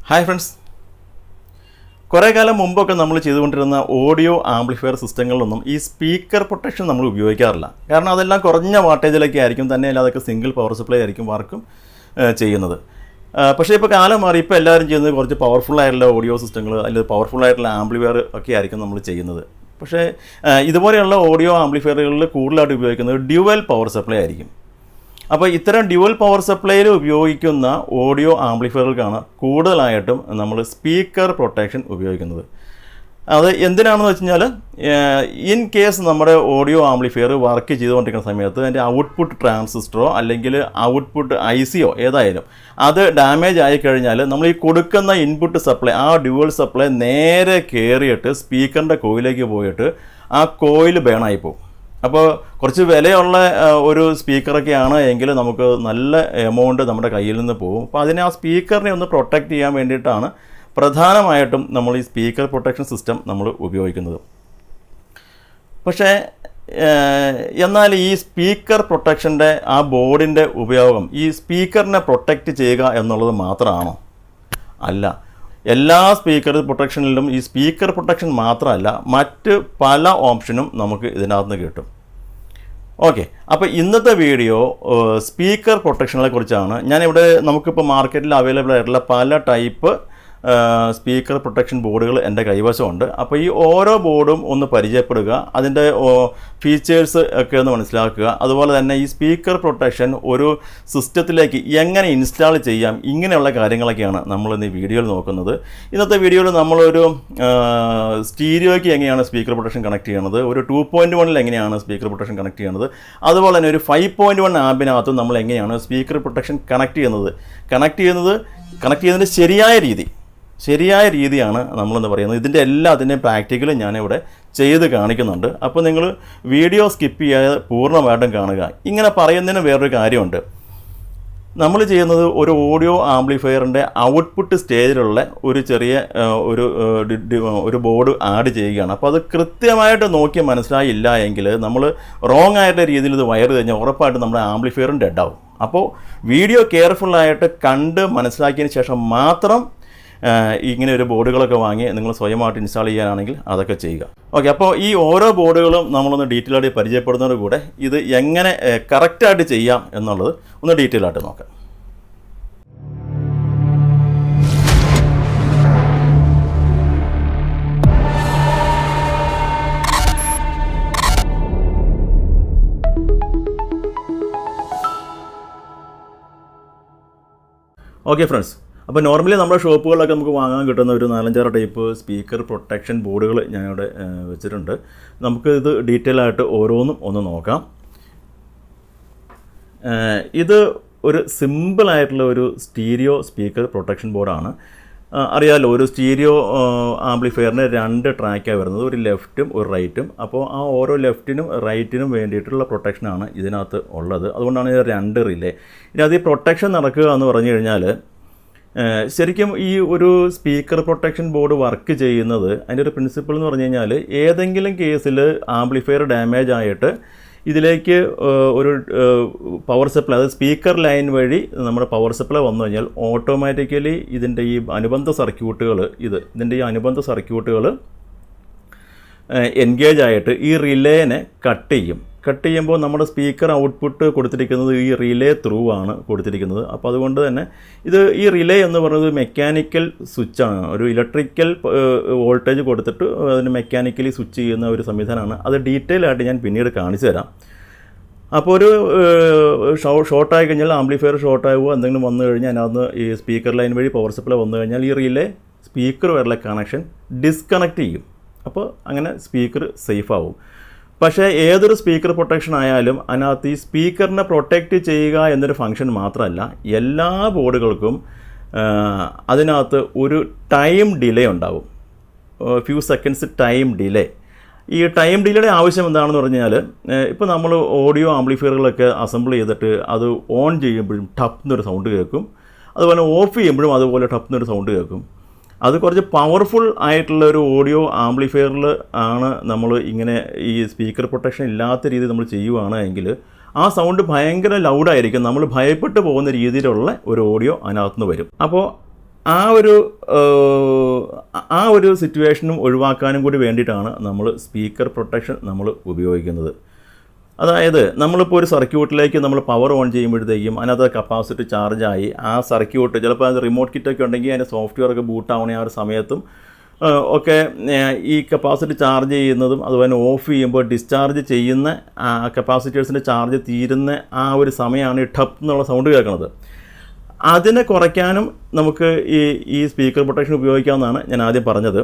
Hi friends, കുറേ കാലം മുമ്പൊക്കെ നമ്മൾ ചെയ്തുകൊണ്ടിരുന്ന ഓഡിയോ ആംപ്ലിഫയർ സിസ്റ്റങ്ങളിലൊന്നും ഈ സ്പീക്കർ പ്രൊട്ടക്ഷൻ നമ്മൾ ഉപയോഗിക്കാറില്ല. കാരണം അതെല്ലാം കുറഞ്ഞ വാട്ടേജിലൊക്കെ ആയിരിക്കും, തന്നെയല്ല അതൊക്കെ സിംഗിൾ പവർ സപ്ലൈ ആയിരിക്കും വർക്കും ചെയ്യുന്നത്. പക്ഷേ ഇപ്പോൾ കാലം മാറി, ഇപ്പോൾ എല്ലാവരും ചെയ്യുന്നത് കുറച്ച് പവർഫുള്ളായിട്ടുള്ള ഓഡിയോ സിസ്റ്റങ്ങൾ അല്ലെങ്കിൽ പവർഫുള്ളായിട്ടുള്ള ആംപ്ലിഫയർ ഒക്കെ ആയിരിക്കും നമ്മൾ ചെയ്യുന്നത്. പക്ഷേ ഇതുപോലെയുള്ള ഓഡിയോ ആംപ്ലിഫയറുകളിൽ കൂടുതലായിട്ട് ഉപയോഗിക്കുന്നത് ഡ്യുവൽ പവർ സപ്ലൈ ആയിരിക്കും. അപ്പോൾ ഇത്തരം ഡ്യുവൽ പവർ സപ്ലൈയിൽ ഉപയോഗിക്കുന്ന ഓഡിയോ ആംപ്ലിഫയറുകൾക്കാണ് കൂടുതലായിട്ടും നമ്മൾ സ്പീക്കർ പ്രൊട്ടക്ഷൻ ഉപയോഗിക്കുന്നത്. അത് എന്തിനാണെന്ന് വെച്ച് കഴിഞ്ഞാൽ, ഇൻ കേസ് നമ്മുടെ ഓഡിയോ ആംപ്ലിഫയർ വർക്ക് ചെയ്തുകൊണ്ടിരിക്കുന്ന സമയത്ത് അതിൻ്റെ ഔട്ട്പുട്ട് ട്രാൻസിസ്റ്ററോ അല്ലെങ്കിൽ ഔട്ട്പുട്ട് ICയോ ഏതായാലും അത് ഡാമേജ് ആയിക്കഴിഞ്ഞാൽ നമ്മൾ ഈ കൊടുക്കുന്ന ഇൻപുട്ട് സപ്ലൈ, ആ ഡ്യുവൽ സപ്ലൈ നേരെ കയറിയിട്ട് സ്പീക്കറിൻ്റെ കോയിലേക്ക് പോയിട്ട് ആ കോയിൽ ബേണായി പോകും. അപ്പോൾ കുറച്ച് വിലയുള്ള ഒരു സ്പീക്കറൊക്കെയാണ് എങ്കിൽ നമുക്ക് നല്ല എമൗണ്ട് നമ്മുടെ കയ്യിൽ നിന്ന് പോകും. അപ്പോൾ അതിനെ ആ സ്പീക്കറിനെ ഒന്ന് പ്രൊട്ടക്റ്റ് ചെയ്യാൻ വേണ്ടിയിട്ടാണ് പ്രധാനമായിട്ടും നമ്മൾ ഈ സ്പീക്കർ പ്രൊട്ടക്ഷൻ സിസ്റ്റം നമ്മൾ ഉപയോഗിക്കുന്നത്. പക്ഷേ എന്നാൽ ഈ സ്പീക്കർ പ്രൊട്ടക്ഷൻ്റെ ആ ബോർഡിൻ്റെ ഉപയോഗം ഈ സ്പീക്കറിനെ പ്രൊട്ടക്റ്റ് ചെയ്യുക എന്നുള്ളത് മാത്രമാണോ? അല്ല. എല്ലാ സ്പീക്കർ പ്രൊട്ടക്ഷനിലും ഈ സ്പീക്കർ പ്രൊട്ടക്ഷൻ മാത്രമല്ല, മറ്റ് പല ഓപ്ഷനും നമുക്ക് ഇതിനകത്ത് നിന്ന് കിട്ടും. ഓക്കെ, അപ്പോൾ ഇന്നത്തെ വീഡിയോ സ്പീക്കർ പ്രൊട്ടക്ഷനെ കുറിച്ചാണ്. ഞാനിവിടെ നമുക്കിപ്പോൾ മാർക്കറ്റിൽ അവൈലബിൾ ആയിട്ടുള്ള പല ടൈപ്പ് സ്പീക്കർ പ്രൊട്ടക്ഷൻ ബോർഡുകൾ എൻ്റെ കൈവശമുണ്ട്. അപ്പോൾ ഈ ഓരോ ബോർഡും ഒന്ന് പരിചയപ്പെടുക, അതിൻ്റെ ഫീച്ചേഴ്സ് ഒക്കെ ഒന്ന് മനസ്സിലാക്കുക. അതുപോലെ തന്നെ ഈ സ്പീക്കർ പ്രൊട്ടക്ഷൻ ഒരു സിസ്റ്റത്തിലേക്ക് എങ്ങനെ ഇൻസ്റ്റാൾ ചെയ്യാം, ഇങ്ങനെയുള്ള കാര്യങ്ങളൊക്കെയാണ് നമ്മളിന്ന് ഈ വീഡിയോയിൽ നോക്കുന്നത്. ഇന്നത്തെ വീഡിയോയിൽ നമ്മളൊരു സ്റ്റീരിയോയ്ക്ക് എങ്ങനെയാണ് സ്പീക്കർ പ്രൊട്ടക്ഷൻ കണക്ട് ചെയ്യുന്നത്, ഒരു 2.1 എങ്ങനെയാണ് സ്പീക്കർ പ്രൊട്ടക്ഷൻ കണക്ട് ചെയ്യുന്നത്, അതുപോലെ തന്നെ ഒരു 5.1 ആമ്പിനകത്തും നമ്മൾ എങ്ങനെയാണ് സ്പീക്കർ പ്രൊട്ടക്ഷൻ കണക്ട് ചെയ്യുന്നതിൻ്റെ ശരിയായ രീതിയാണ് നമ്മളെന്ന് പറയുന്നത്. ഇതിൻ്റെ എല്ലാത്തിൻ്റെയും പ്രാക്ടിക്കലും ഞാനിവിടെ ചെയ്ത് കാണിക്കുന്നുണ്ട്. അപ്പോൾ നിങ്ങൾ വീഡിയോ സ്കിപ്പ് ചെയ്യാതെ പൂർണ്ണമായിട്ടും കാണുക. ഇങ്ങനെ പറയുന്നതിന് വേറൊരു കാര്യമുണ്ട്. നമ്മൾ ചെയ്യുന്നത് ഒരു ഓഡിയോ ആംപ്ലിഫയറിൻ്റെ ഔട്ട്പുട്ട് സ്റ്റേജിലുള്ള ഒരു ചെറിയ ഒരു ബോർഡ് ആഡ് ചെയ്യുകയാണ്. അപ്പോൾ അത് കൃത്യമായിട്ട് നോക്കി മനസ്സിലായില്ല എങ്കിൽ നമ്മൾ റോങ് ആയിട്ടുള്ള രീതിയിൽ ഇത് വയർ കഴിഞ്ഞാൽ ഉറപ്പായിട്ട് നമ്മുടെ ആംപ്ലിഫയറും ഡെഡാവും. അപ്പോൾ വീഡിയോ കെയർഫുള്ളായിട്ട് കണ്ട് മനസ്സിലാക്കിയതിന് ശേഷം മാത്രം ഇങ്ങനെ ഒരു ബോർഡുകളൊക്കെ വാങ്ങി നിങ്ങൾ സ്വയമായിട്ട് ഇൻസ്റ്റാൾ ചെയ്യാനാണെങ്കിൽ അതൊക്കെ ചെയ്യുക. ഓക്കെ, അപ്പോൾ ഈ ഓരോ ബോർഡുകളും നമ്മളൊന്ന് ഡീറ്റെയിൽ ആയിട്ട് പരിചയപ്പെടുന്നതോട് കൂടെ ഇത് എങ്ങനെ കറക്റ്റായിട്ട് ചെയ്യാം എന്നുള്ളത് ഒന്ന് ഡീറ്റെയിൽ ആയിട്ട് നോക്കാം. ഓക്കെ ഫ്രണ്ട്സ്, അപ്പോൾ നോർമലി നമ്മുടെ ഷോപ്പുകളിലൊക്കെ നമുക്ക് വാങ്ങാൻ കിട്ടുന്ന ഒരു 4-5 ടൈപ്പ് സ്പീക്കർ പ്രൊട്ടക്ഷൻ ബോർഡുകൾ ഞാനിവിടെ വെച്ചിട്ടുണ്ട്. നമുക്ക് ഇത് ഡീറ്റെയിൽ ആയിട്ട് ഓരോന്നും ഒന്ന് നോക്കാം. ഇത് ഒരു സിമ്പിളായിട്ടുള്ള ഒരു സ്റ്റീരിയോ സ്പീക്കർ പ്രൊട്ടക്ഷൻ ബോർഡാണ്. അറിയാമല്ലോ, ഒരു സ്റ്റീരിയോ ആംപ്ലിഫയറിന് 2 ട്രാക്കാണ് വരുന്നത്, ഒരു ലെഫ്റ്റും ഒരു റൈറ്റും. അപ്പോൾ ആ ഓരോ ലെഫ്റ്റിനും റൈറ്റിനും വേണ്ടിയിട്ടുള്ള പ്രൊട്ടക്ഷനാണ് ഇതിനകത്ത് ഉള്ളത്. അതുകൊണ്ടാണ് ഇത് 2 റിലേ. ഇനി അത് ഈ പ്രൊട്ടക്ഷൻ നടക്കുക എന്ന് പറഞ്ഞു കഴിഞ്ഞാൽ, ശരിക്കും ഈ ഒരു സ്പീക്കർ പ്രൊട്ടക്ഷൻ ബോർഡ് വർക്ക് ചെയ്യുന്നത് അതിൻ്റെ ഒരു പ്രിൻസിപ്പിൾ എന്ന് പറഞ്ഞു കഴിഞ്ഞാൽ, ഏതെങ്കിലും കേസിൽ ആംപ്ലിഫയർ ഡാമേജ് ആയിട്ട് ഇതിലേക്ക് ഒരു പവർ സപ്ലൈ, അതായത് സ്പീക്കർ ലൈൻ വഴി നമ്മുടെ പവർ സപ്ലൈ വന്നു കഴിഞ്ഞാൽ ഓട്ടോമാറ്റിക്കലി ഇതിൻ്റെ ഈ അനുബന്ധ സർക്യൂട്ടുകൾ എൻഗേജ് ആയിട്ട് ഈ റിലേനെ കട്ട് ചെയ്യുമ്പോൾ നമ്മുടെ സ്പീക്കർ ഔട്ട്പുട്ട് കൊടുത്തിരിക്കുന്നത് ഈ റിലേ ത്രൂ ആണ് കൊടുത്തിരിക്കുന്നത്. അപ്പോൾ അതുകൊണ്ട് തന്നെ ഈ റിലേ എന്ന് പറയുന്നത് മെക്കാനിക്കൽ സ്വിച്ചാണ്. ഒരു ഇലക്ട്രിക്കൽ വോൾട്ടേജ് കൊടുത്തിട്ട് അതിന് മെക്കാനിക്കലി സ്വിച്ച് ചെയ്യുന്ന ഒരു സംവിധാനമാണ്. അത് ഡീറ്റെയിൽ ആയിട്ട് ഞാൻ പിന്നീട് കാണിച്ചു തരാം. അപ്പോൾ ഒരു ഷോർട്ടായി കഴിഞ്ഞാൽ, ആംപ്ലിഫയർ ഷോർട്ടാകുമോ എന്തെങ്കിലും വന്നു കഴിഞ്ഞാൽ അതിനകത്ത് ഈ സ്പീക്കർ ലൈൻ വഴി പവർ സപ്ലൈ വന്നു കഴിഞ്ഞാൽ ഈ റിലേ സ്പീക്കർ വരെയുള്ള കണക്ഷൻ ഡിസ്കണക്ട് ചെയ്യും. അപ്പോൾ അങ്ങനെ സ്പീക്കർ സേഫ് ആവും. പക്ഷേ ഏതൊരു സ്പീക്കർ പ്രൊട്ടക്ഷൻ ആയാലും അതിനകത്ത് ഈ സ്പീക്കറിനെ പ്രൊട്ടക്റ്റ് ചെയ്യുക എന്നൊരു ഫംഗ്ഷൻ മാത്രമല്ല, എല്ലാ ബോർഡുകൾക്കും അതിനകത്ത് ഒരു ടൈം ഡിലേ ഉണ്ടാകും, ഫ്യൂ സെക്കൻഡ്സ് ടൈം ഡിലേ. ഈ ടൈം ഡിലേയുടെ ആവശ്യം എന്താണെന്ന് പറഞ്ഞാൽ, ഇപ്പോൾ നമ്മൾ ഓഡിയോ ആംപ്ലിഫയറുകളൊക്കെ അസംബിൾ ചെയ്തിട്ട് അത് ഓൺ ചെയ്യുമ്പോഴും ടപ്പ് എന്നൊരു സൗണ്ട് കേൾക്കും, അതുപോലെ ഓഫ് ചെയ്യുമ്പോഴും അതുപോലെ ടപ്പ് എന്നൊരു സൗണ്ട് കേൾക്കും. അത് കുറച്ച് പവർഫുൾ ആയിട്ടുള്ള ഒരു ഓഡിയോ ആംപ്ലിഫയറിൽ ആണ് നമ്മൾ ഇങ്ങനെ ഈ സ്പീക്കർ പ്രൊട്ടക്ഷൻ ഇല്ലാത്ത രീതിയിൽ നമ്മൾ ചെയ്യുകയാണ് എങ്കിൽ ആ സൗണ്ട് ഭയങ്കര ലൗഡായിരിക്കും, നമ്മൾ ഭയപ്പെട്ടു പോകുന്ന രീതിയിലുള്ള ഒരു ഓഡിയോ അതിനകത്തുനിന്ന് വരും. അപ്പോൾ ആ ഒരു സിറ്റുവേഷനും ഒഴിവാക്കാനും കൂടി വേണ്ടിയിട്ടാണ് നമ്മൾ സ്പീക്കർ പ്രൊട്ടക്ഷൻ നമ്മൾ ഉപയോഗിക്കുന്നത്. അതായത് നമ്മളിപ്പോൾ ഒരു സർക്യൂട്ടിലേക്ക് നമ്മൾ പവർ ഓൺ ചെയ്യുമ്പോഴത്തേക്കും അതിനകത്ത് കപ്പാസിറ്റി ചാർജായി ആ സർക്യൂട്ട് ചിലപ്പോൾ അത് റിമോട്ട് കിറ്റൊക്കെ ഉണ്ടെങ്കിൽ അതിൻ്റെ സോഫ്റ്റ്വെയർ ഒക്കെ ബൂട്ട് ആവണ ആ ഒരു സമയത്തും ഒക്കെ ഈ കപ്പാസിറ്റി ചാർജ് ചെയ്യുന്നതും അതുപോലെ ഓഫ് ചെയ്യുമ്പോൾ ഡിസ്ചാർജ് ചെയ്യുന്ന കപ്പാസിറ്റേഴ്സിൻ്റെ ചാർജ് തീരുന്ന ആ ഒരു സമയമാണ് ഈ ടപ്പ് എന്നുള്ള സൗണ്ട് കേൾക്കുന്നത്. അതിനെ കുറയ്ക്കാനും നമുക്ക് ഈ സ്പീക്കർ പ്രൊട്ടക്ഷൻ ഉപയോഗിക്കാമെന്നാണ് ഞാൻ ആദ്യം പറഞ്ഞത്.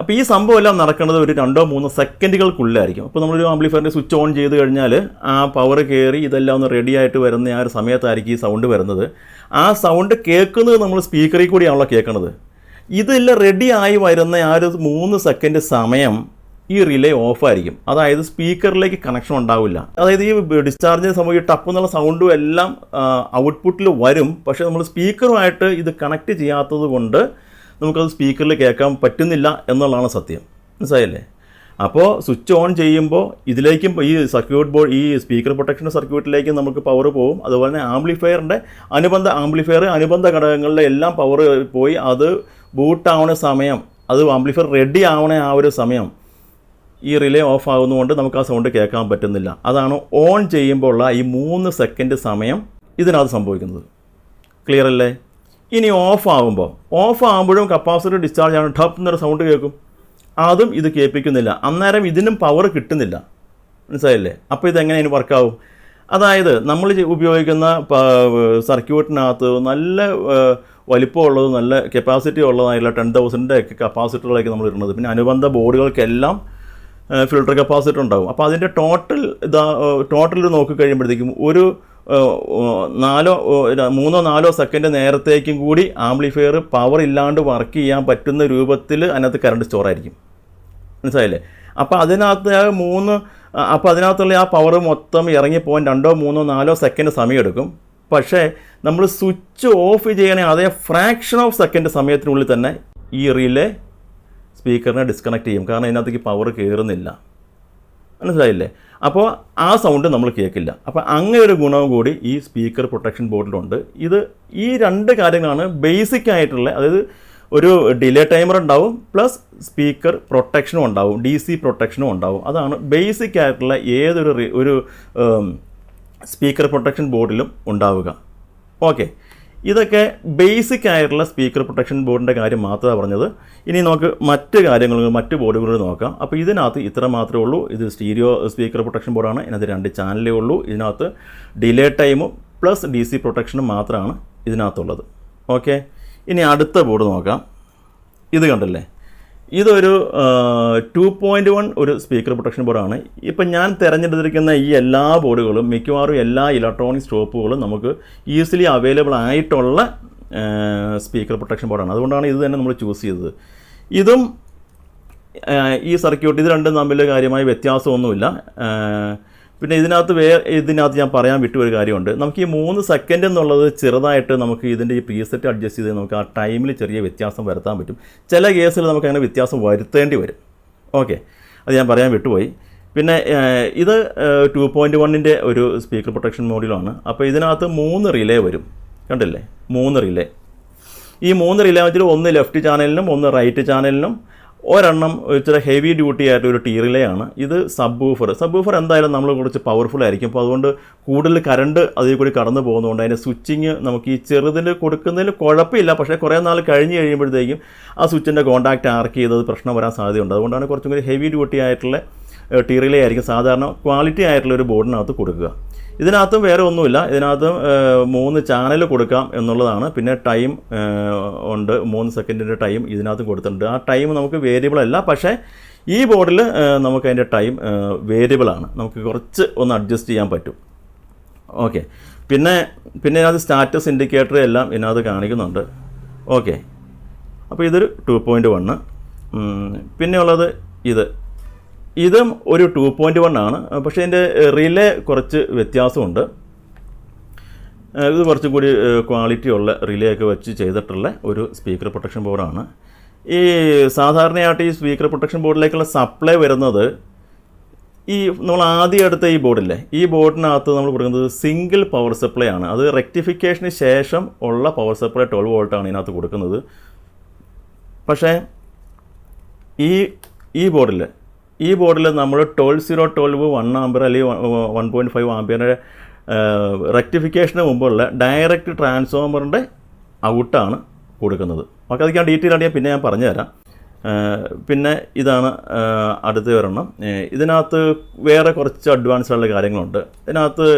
അപ്പോൾ ഈ സംഭവം എല്ലാം നടക്കുന്നത് ഒരു 2-3 സെക്കൻഡുകൾക്കുള്ളിലായിരിക്കും. അപ്പോൾ നമ്മളൊരു ആംപ്ലിഫയറിൻ്റെ സ്വിച്ച് ഓൺ ചെയ്ത് കഴിഞ്ഞാൽ ആ പവർ കയറി ഇതെല്ലാം ഒന്ന് റെഡി ആയിട്ട് വരുന്ന ആ ഒരു സമയത്തായിരിക്കും ഈ സൗണ്ട് വരുന്നത്. ആ സൗണ്ട് കേൾക്കുന്നത് നമ്മൾ സ്പീക്കറിൽ കൂടിയാണല്ലോ കേൾക്കുന്നത്. ഇതെല്ലാം റെഡി ആയി വരുന്ന ആ ഒരു 3 സെക്കൻഡ് സമയം ഈ റിലേ ഓഫായിരിക്കും. അതായത് സ്പീക്കറിലേക്ക് കണക്ഷൻ ഉണ്ടാവില്ല. അതായത് ഈ ഡിസ്ചാർജ് സംഭവം ഈ ടപ്പ് എന്നുള്ള സൗണ്ടും എല്ലാം ഔട്ട്പുട്ടിൽ വരും. പക്ഷേ നമ്മൾ സ്പീക്കറുമായിട്ട് ഇത് കണക്ട് ചെയ്യാത്തത് കൊണ്ട് നമുക്കത് സ്പീക്കറിൽ കേൾക്കാൻ പറ്റുന്നില്ല എന്നുള്ളതാണ് സത്യം. മനസ്സിലായില്ലേ? അപ്പോൾ സ്വിച്ച് ഓൺ ചെയ്യുമ്പോൾ ഇതിലേക്കും ഈ സർക്യൂട്ട് ബോർഡ് ഈ സ്പീക്കർ പ്രൊട്ടക്ഷൻ സർക്യൂട്ടിലേക്ക് നമുക്ക് പവർ പോകും. അതുപോലെ തന്നെ ആംപ്ലിഫയറിൻ്റെ അനുബന്ധ ഘടകങ്ങളുടെ എല്ലാം പവർ പോയി അത് ബൂട്ട് ആവണ സമയം, അത് ആംപ്ലിഫയർ റെഡി ആവണ ആ ഒരു സമയം ഈ റിലേ ഓഫ് ആകുന്നതുകൊണ്ട് നമുക്ക് ആ സൗണ്ട് കേൾക്കാൻ പറ്റുന്നില്ല. അതാണ് ഓൺ ചെയ്യുമ്പോൾ ഉള്ള ഈ 3 സെക്കൻഡ് സമയം ഇതിനകത്ത് സംഭവിക്കുന്നത്. ക്ലിയർ അല്ലേ? ഇനി ഓഫ് ആകുമ്പോഴും കപ്പാസിറ്റർ ഡിസ്ചാർജ് ആണ്, ടപ്പ് എന്നൊരു സൗണ്ട് കേൾക്കും. അതും ഇത് കേൾപ്പിക്കുന്നില്ല. അന്നേരം ഇതിനും പവർ കിട്ടുന്നില്ല. മനസ്സിലായില്ലേ? അപ്പോൾ ഇതെങ്ങനെയാണ് വർക്കാവും? അതായത് നമ്മൾ ഉപയോഗിക്കുന്ന സർക്യൂട്ടിനകത്ത് നല്ല വലിപ്പമുള്ളത്, നല്ല കപ്പാസിറ്റി ഉള്ളതായിട്ടുള്ള 10,000 ഒക്കെ കപ്പാസിറ്ററിലേക്ക് നമ്മൾ ഇടുന്നത്. പിന്നെ അനുബന്ധ ബോർഡുകൾക്കെല്ലാം ഫിൽട്ടർ കപ്പാസിറ്റർ ഉണ്ടാകും. അപ്പോൾ അതിൻ്റെ ടോട്ടൽ നോക്കിക്കഴിയുമ്പോഴത്തേക്കും ഒരു 3-4 സെക്കൻഡ് നേരത്തേക്കും കൂടി ആംപ്ലിഫയർ പവർ ഇല്ലാണ്ട് വർക്ക് ചെയ്യാൻ പറ്റുന്ന രൂപത്തിൽ അതിനകത്ത് കറണ്ട് സ്റ്റോർ ആയിരിക്കും. മനസ്സിലായില്ലേ? അപ്പോൾ അതിനകത്തുള്ള ആ പവർ മൊത്തം ഇറങ്ങിപ്പോകാൻ 2-3-4 സെക്കൻഡ് സമയമെടുക്കും. പക്ഷേ നമ്മൾ സ്വിച്ച് ഓഫ് ചെയ്യണേ അതേ ഫ്രാക്ഷൻ ഓഫ് സെക്കൻഡ് സമയത്തിനുള്ളിൽ തന്നെ ഈ റിലേ സ്പീക്കറിനെ ഡിസ്കണക്ട് ചെയ്യും. കാരണം ഇതിനകത്തേക്ക് പവർ കയറുന്നില്ല. മനസ്സിലായില്ലേ? അപ്പോൾ ആ സൗണ്ട് നമ്മൾ കേൾക്കില്ല. അപ്പോൾ അങ്ങനെ ഒരു ഗുണവും കൂടി ഈ സ്പീക്കർ പ്രൊട്ടക്ഷൻ ബോർഡിലുണ്ട്. ഈ 2 കാര്യങ്ങളാണ് ബേസിക് ആയിട്ടുള്ള. അതായത് ഒരു ഡിലേ ടൈമർ ഉണ്ടാവും, പ്ലസ് സ്പീക്കർ പ്രൊട്ടക്ഷനും ഉണ്ടാവും, DC പ്രൊട്ടക്ഷനും ഉണ്ടാവും. അതാണ് ബേസിക് ആയിട്ടുള്ള ഏതൊരു സ്പീക്കർ പ്രൊട്ടക്ഷൻ ബോർഡിലും ഉണ്ടാവുക. ഓക്കെ, ഇതൊക്കെ ബേസിക് ആയിട്ടുള്ള സ്പീക്കർ പ്രൊട്ടക്ഷൻ ബോർഡിൻ്റെ കാര്യം മാത്രമാണ് പറഞ്ഞത്. ഇനി നമുക്ക് മറ്റ് ബോർഡുകൾ നോക്കാം. അപ്പോൾ ഇതിനകത്ത് ഇത്ര മാത്രമേ ഉള്ളൂ. ഇത് സ്റ്റീരിയോ സ്പീക്കർ പ്രൊട്ടക്ഷൻ ബോർഡാണ്. ഇതിനകത്ത് 2 ചാനലേ ഉള്ളൂ. ഇതിനകത്ത് ഡിലേ ടൈമും പ്ലസ് DC പ്രൊട്ടക്ഷനും മാത്രമാണ് ഇതിനകത്തുള്ളത്. ഓക്കെ, ഇനി അടുത്ത ബോർഡ് നോക്കാം. ഇത് കണ്ടല്ലേ, ഇതൊരു 2.1 ഒരു സ്പീക്കർ പ്രൊട്ടക്ഷൻ ബോർഡാണ്. ഇപ്പം ഞാൻ തിരഞ്ഞെടുത്തിരിക്കുന്ന ഈ എല്ലാ ബോർഡുകളും മിക്കവാറും എല്ലാ ഇലക്ട്രോണിക് സ്റ്റോപ്പുകളും നമുക്ക് ഈസിലി അവൈലബിൾ ആയിട്ടുള്ള സ്പീക്കർ പ്രൊട്ടക്ഷൻ ബോർഡാണ്. അതുകൊണ്ടാണ് ഇത് തന്നെ നമ്മൾ ചൂസ് ചെയ്തത്. ഇതും ഈ സർക്യൂട്ട് ഇത് രണ്ടും തമ്മിൽ കാര്യമായ വ്യത്യാസമൊന്നുമില്ല. പിന്നെ ഇതിനകത്ത് ഞാൻ പറയാൻ വിട്ടൊരു കാര്യമുണ്ട്. നമുക്ക് ഈ 3 സെക്കൻഡ് എന്നുള്ളത് ചെറുതായിട്ട് നമുക്ക് ഇതിൻ്റെ ഈ പ്രീസെറ്റ് അഡ്ജസ്റ്റ് ചെയ്ത് നമുക്ക് ആ ടൈമിൽ ചെറിയ വ്യത്യാസം വരുത്താൻ പറ്റും. ചില കേസിൽ നമുക്ക് അങ്ങനെ വ്യത്യാസം വരുത്തേണ്ടി വരും. ഓക്കെ, അത് ഞാൻ പറയാൻ വിട്ടുപോയി. പിന്നെ ഇത് 2.1ൻ്റെ ഒരു സ്പീക്കർ പ്രൊട്ടക്ഷൻ മോഡ്യൂളാണ്. അപ്പോൾ ഇതിനകത്ത് 3 റിലേ വരും. കണ്ടില്ലേ, 3 റിലേ. ഈ 3 റിലേ വെച്ചിട്ട് 1 ലെഫ്റ്റ് ചാനലിനും 1 റൈറ്റ് ചാനലിനും ഒരെണ്ണം ഇച്ചിരി ഹെവി ഡ്യൂട്ടി ആയിട്ട് ഒരു ടീ റിലേ ആണ്. ഇത് സബ് വൂഫർ എന്തായാലും നമ്മൾ കുറച്ച് പവർഫുൾ ആയിരിക്കും. അപ്പോൾ അതുകൊണ്ട് കൂടുതൽ കറണ്ട് അതിൽ കൂടി കടന്നു പോകുന്നതുകൊണ്ട് അതിൻ്റെ സ്വിച്ചിങ് നമുക്ക് ഈ ചെറുതിൽ കൊടുക്കുന്നതിൽ കുഴപ്പമില്ല. പക്ഷേ കുറേ നാൾ കഴിഞ്ഞ് കഴിയുമ്പോഴത്തേക്കും ആ സ്വിച്ചിൻ്റെ കോൺടാക്റ്റ് ആർക്ക് ചെയ്തത് പ്രശ്നം വരാൻ സാധ്യതയുണ്ട്. അതുകൊണ്ടാണ് കുറച്ചും കൂടി ഹെവി ഡ്യൂട്ടി ആയിട്ടുള്ള ടീ റിലേ ആയിരിക്കും സാധാരണ ക്വാളിറ്റി ആയിട്ടുള്ള ഒരു ബോർഡിനകത്ത് കൊടുക്കുക. ഇതിനകത്തും വേറെ ഒന്നുമില്ല. ഇതിനകത്തും 3 ചാനൽ കൊടുക്കാം എന്നുള്ളതാണ്. പിന്നെ ടൈം ഉണ്ട്, 3 സെക്കൻഡിൻ്റെ ടൈം ഇതിനകത്തും കൊടുത്തിട്ടുണ്ട്. ആ ടൈം നമുക്ക് വേരിയബിൾ അല്ല, പക്ഷേ ഈ ബോർഡിൽ നമുക്ക് അതിൻ്റെ ടൈം വേരിയബിളാണ്. നമുക്ക് കുറച്ച് ഒന്ന് അഡ്ജസ്റ്റ് ചെയ്യാൻ പറ്റും. ഓക്കെ, പിന്നെ ഇതിനകത്ത് സ്റ്റാറ്റസ് ഇൻഡിക്കേറ്റർ എല്ലാം ഇതിനകത്ത് കാണിക്കുന്നുണ്ട്. ഓക്കെ, അപ്പോൾ ഇതൊരു 2.1. പിന്നെ ഉള്ളത് ഇതും ഒരു 2.1 ആണ്. പക്ഷേ ഇതിൻ്റെ റിലേ കുറച്ച് വ്യത്യാസമുണ്ട്. ഇത് കുറച്ചും കൂടി ക്വാളിറ്റി ഉള്ള റിലേ ഒക്കെ വെച്ച് ചെയ്തിട്ടുള്ള ഒരു സ്പീക്കർ പ്രൊട്ടക്ഷൻ ബോർഡാണ്. ഈ സാധാരണയായിട്ട് ഈ സ്പീക്കർ പ്രൊട്ടക്ഷൻ ബോർഡിലേക്കുള്ള സപ്ലൈ വരുന്നത് ഈ നമ്മൾ ആദ്യം എടുത്ത ഈ ബോർഡില്ലേ, ഈ ബോർഡിനകത്ത് നമ്മൾ കൊടുക്കുന്നത് സിംഗിൾ പവർ സപ്ലൈ ആണ്. അത് റെക്ടിഫിക്കേഷന് ശേഷം ഉള്ള പവർ സപ്ലൈ 12 വോൾട്ടാണ് ഇതിനകത്ത് കൊടുക്കുന്നത്. പക്ഷേ ഈ ബോർഡിൽ നമ്മൾ 12012 1 ആമ്പിയർ അല്ലെങ്കിൽ 1.5 ആമ്പിയറിൻ്റെ റെക്ടിഫിക്കേഷന് മുമ്പുള്ള ഡയറക്റ്റ് ട്രാൻസ്ഫോമറിൻ്റെ ഔട്ടാണ് കൊടുക്കുന്നത്. ഓക്കെ, അതൊക്കെ ഡീറ്റെയിൽ ആയിട്ട് പിന്നെ ഞാൻ പറഞ്ഞുതരാം. പിന്നെ ഇതാണ് അടുത്ത ഒരെണ്ണം. ഇതിനകത്ത് വേറെ കുറച്ച് അഡ്വാൻസ് ഉള്ള കാര്യങ്ങളുണ്ട്. ഇതിനകത്ത്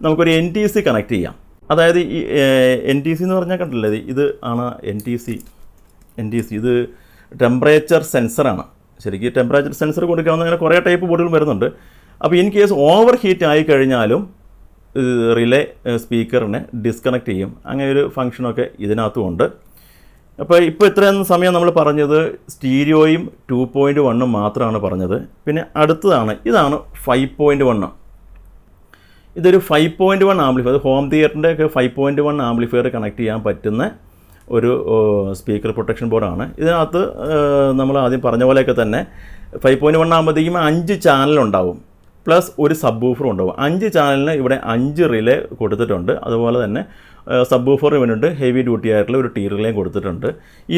നമുക്കൊരു NTC കണക്ട് ചെയ്യാം. അതായത് ഈ NTC എന്ന് പറഞ്ഞാൽ കണ്ടില്ലേ, ഇത് ആണ് NTC. ഇത് ടെമ്പറേച്ചർ സെൻസറാണ്. ശരിക്കും ടെമ്പറേച്ചർ സെൻസർ കൊടുക്കാവുന്ന അങ്ങനെ കുറേ ടൈപ്പ് ബോർഡുകൾ വരുന്നുണ്ട്. അപ്പോൾ ഇൻ കേസ് ഓവർ ഹീറ്റ് ആയി കഴിഞ്ഞാലും റിലേ സ്പീക്കറിനെ ഡിസ്കണക്ട് ചെയ്യും. അങ്ങനെ ഒരു ഫംഗ്ഷനൊക്കെ ഇതിനകത്തും ഉണ്ട്. അപ്പോൾ ഇപ്പോൾ ഇത്രയും സമയം നമ്മൾ പറഞ്ഞത് സ്റ്റീരിയോയും 2.1 മാത്രമാണ് പറഞ്ഞത്. പിന്നെ അടുത്തതാണ്, ഇതാണ് 5.1. ഇതൊരു 5.1 ആംപ്ലിഫയർ, ഹോം തിയേറ്ററിൻ്റെ ഒക്കെ 5.1 ആംപ്ലിഫയർ കണക്ട് ചെയ്യാൻ പറ്റുന്ന ഒരു സ്പീക്കർ പ്രൊട്ടക്ഷൻ ബോർഡാണ്. ഇതിനകത്ത് നമ്മൾ ആദ്യം പറഞ്ഞ പോലെയൊക്കെ തന്നെ 5.1 ആകുമ്പോഴത്തേക്കും 5 ചാനലുണ്ടാവും, പ്ലസ് ഒരു സബ് വൂഫർ ഉണ്ടാവും. 5 ചാനലിന് ഇവിടെ 5 റിലേ കൊടുത്തിട്ടുണ്ട്. അതുപോലെ തന്നെ സബ് വൂഫർ ഇവനുണ്ട്, ഹെവി ഡ്യൂട്ടി ആയിട്ടുള്ള ഒരു റിലേയും കൊടുത്തിട്ടുണ്ട്.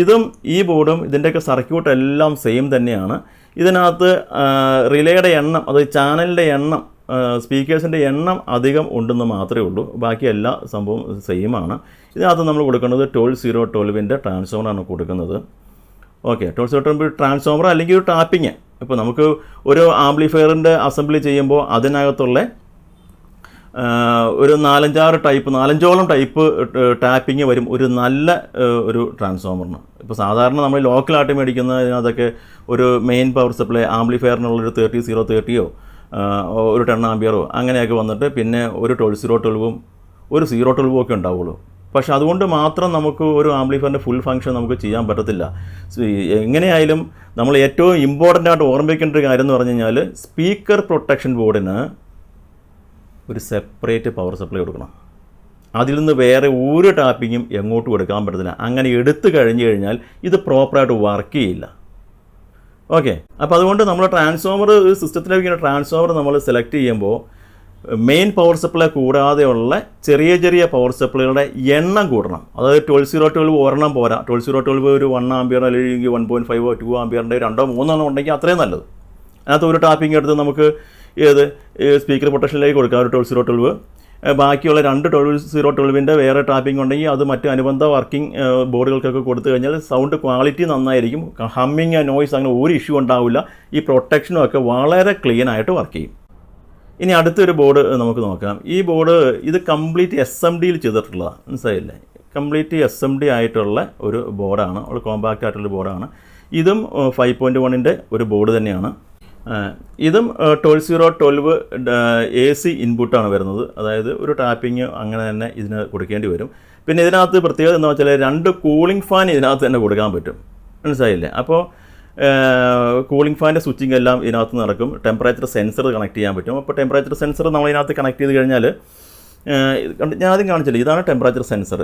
ഇതും ഈ ബോർഡും ഇതിൻ്റെയൊക്കെ സർക്യൂട്ട് എല്ലാം സെയിം തന്നെയാണ്. ഇതിനകത്ത് റിലേയുടെ എണ്ണം, അത് ചാനലിൻ്റെ എണ്ണം, സ്പീക്കേഴ്സിൻ്റെ എണ്ണം അധികം ഉണ്ടെന്ന് മാത്രമേ ഉള്ളൂ. ബാക്കി എല്ലാ സംഭവം സെയിമാണ്. ഇതിനകത്ത് നമ്മൾ കൊടുക്കുന്നത് 12012 ട്രാൻസ്ഫോമറാണ് കൊടുക്കുന്നത്. ഓക്കെ, 12012 ട്രാൻസ്ഫോമർ അല്ലെങ്കിൽ ഒരു ടാപ്പിങ്. ഇപ്പോൾ നമുക്ക് ഒരു ആംപ്ലിഫയറിൻ്റെ അസംബ്ലി ചെയ്യുമ്പോൾ അതിനകത്തുള്ള ഒരു 4-5 ടൈപ്പ് ടാപ്പിങ് വരും ഒരു നല്ല ഒരു ട്രാൻസ്ഫോമറിന്. ഇപ്പോൾ സാധാരണ നമ്മൾ ലോക്കലായിട്ട് മേടിക്കുന്ന ഇതിനകത്തൊക്കെ ഒരു മെയിൻ പവർ സപ്ലൈ ആംപ്ലിഫയറിനുള്ളൊരു 30-030 ഒരു 10 ആമ്പിയറോ അങ്ങനെയൊക്കെ വന്നിട്ട് പിന്നെ ഒരു 12012 ഒരു 012 ഒക്കെ ഉണ്ടാവുള്ളൂ. പക്ഷെ അതുകൊണ്ട് മാത്രം നമുക്ക് ഒരു ആംപ്ലിഫയറിൻ്റെ ഫുൾ ഫംഗ്ഷൻ നമുക്ക് ചെയ്യാൻ പറ്റത്തില്ല. എങ്ങനെയായാലും നമ്മൾ ഏറ്റവും ഇമ്പോർട്ടൻ്റ് ആയിട്ട് ഓർമ്മിക്കേണ്ട ഒരു കാര്യം എന്ന് പറഞ്ഞു കഴിഞ്ഞാൽ സ്പീക്കർ പ്രൊട്ടക്ഷൻ ബോർഡിന് ഒരു സെപ്പറേറ്റ് പവർ സപ്ലൈ കൊടുക്കണം. അതിൽ നിന്ന് വേറെ ഒരു ടാപ്പിങ്ങും എങ്ങോട്ടും എടുക്കാൻ പറ്റത്തില്ല. അങ്ങനെ എടുത്തു കഴിഞ്ഞ് കഴിഞ്ഞാൽ ഇത് പ്രോപ്പറായിട്ട് വർക്ക് ചെയ്യില്ല. ഓക്കെ, അപ്പോൾ അതുകൊണ്ട് നമ്മൾ ട്രാൻസ്ഫോമർ സിസ്റ്റത്തിലേക്ക് ട്രാൻസ്ഫോമർ നമ്മൾ സെലക്ട് ചെയ്യുമ്പോൾ മെയിൻ പവർ സപ്ലൈ കൂടാതെയുള്ള ചെറിയ പവർ സപ്ലൈകളുടെ എണ്ണം കൂടണം. അതായത് 12012 ഒരെണ്ണം പോരാ. 12012 ഒരു 1 ആമ്പിയർ അല്ലെങ്കിൽ 1.5 2 ആമ്പിയറിൻ്റെ 2-3 ഉണ്ടെങ്കിൽ അത്രയും നല്ലത്. അതിനകത്ത് ഒരു ടാപ്പിംഗ് എടുത്ത് നമുക്ക് സ്പീക്കർ പ്രൊട്ടക്ഷനിലേക്ക് കൊടുക്കാം ഒരു 12012. ബാക്കിയുള്ള 2 12012 വേറെ ടാപ്പിംഗ് ഉണ്ടെങ്കിൽ അത് മറ്റ് അനുബന്ധ വർക്കിംഗ് ബോർഡുകൾക്കൊക്കെ കൊടുത്തു കഴിഞ്ഞാൽ സൗണ്ട് ക്വാളിറ്റി നന്നായിരിക്കും. ഹമ്മിങ്, നോയ്സ് അങ്ങനെ ഒരു ഇഷ്യൂ ഉണ്ടാവില്ല. ഈ പ്രൊട്ടക്ഷനും ഒക്കെ വളരെ ക്ലീൻ ആയിട്ട് വർക്ക് ചെയ്യും. ഇനി അടുത്തൊരു ബോർഡ് നമുക്ക് നോക്കാം. ഈ ബോർഡ് ഇത് കംപ്ലീറ്റ് SMDയിൽ ചെയ്തിട്ടുള്ളതാണ്, മനസ്സിലായില്ലേ? കംപ്ലീറ്റ് SMD ആയിട്ടുള്ള ഒരു ബോർഡാണ്, ഒരു കോമ്പാക്റ്റ് ആയിട്ടുള്ള ബോർഡാണ്. ഇതും 5.1ൻ്റെ ഒരു ബോർഡ് തന്നെയാണ്. ഇതും 12012 AC ഇൻപുട്ടാണ് വരുന്നത്. അതായത് ഒരു ടാപ്പിങ് അങ്ങനെ തന്നെ ഇതിന് കൊടുക്കേണ്ടി വരും. പിന്നെ ഇതിനകത്ത് പ്രത്യേകത എന്താ വെച്ചാൽ 2 കൂളിംഗ് ഫാൻ ഇതിനകത്ത് തന്നെ കൊടുക്കാൻ പറ്റും, മനസ്സിലായില്ലേ? അപ്പോൾ കൂളിംഗ് ഫാൻ്റെ സ്വിച്ചിങ് എല്ലാം ഇതിനകത്ത് നടക്കും. ടെമ്പറേച്ചർ സെൻസർ കണക്ട് ചെയ്യാൻ പറ്റും. അപ്പോൾ ടെമ്പറേച്ചർ സെൻസർ നമ്മൾ ഇതിനകത്ത് കണക്ട് ചെയ്ത് കഴിഞ്ഞാൽ ഞാൻ ആദ്യം കാണിച്ചില്ല, ഇതാണ് ടെമ്പറേച്ചർ സെൻസർ,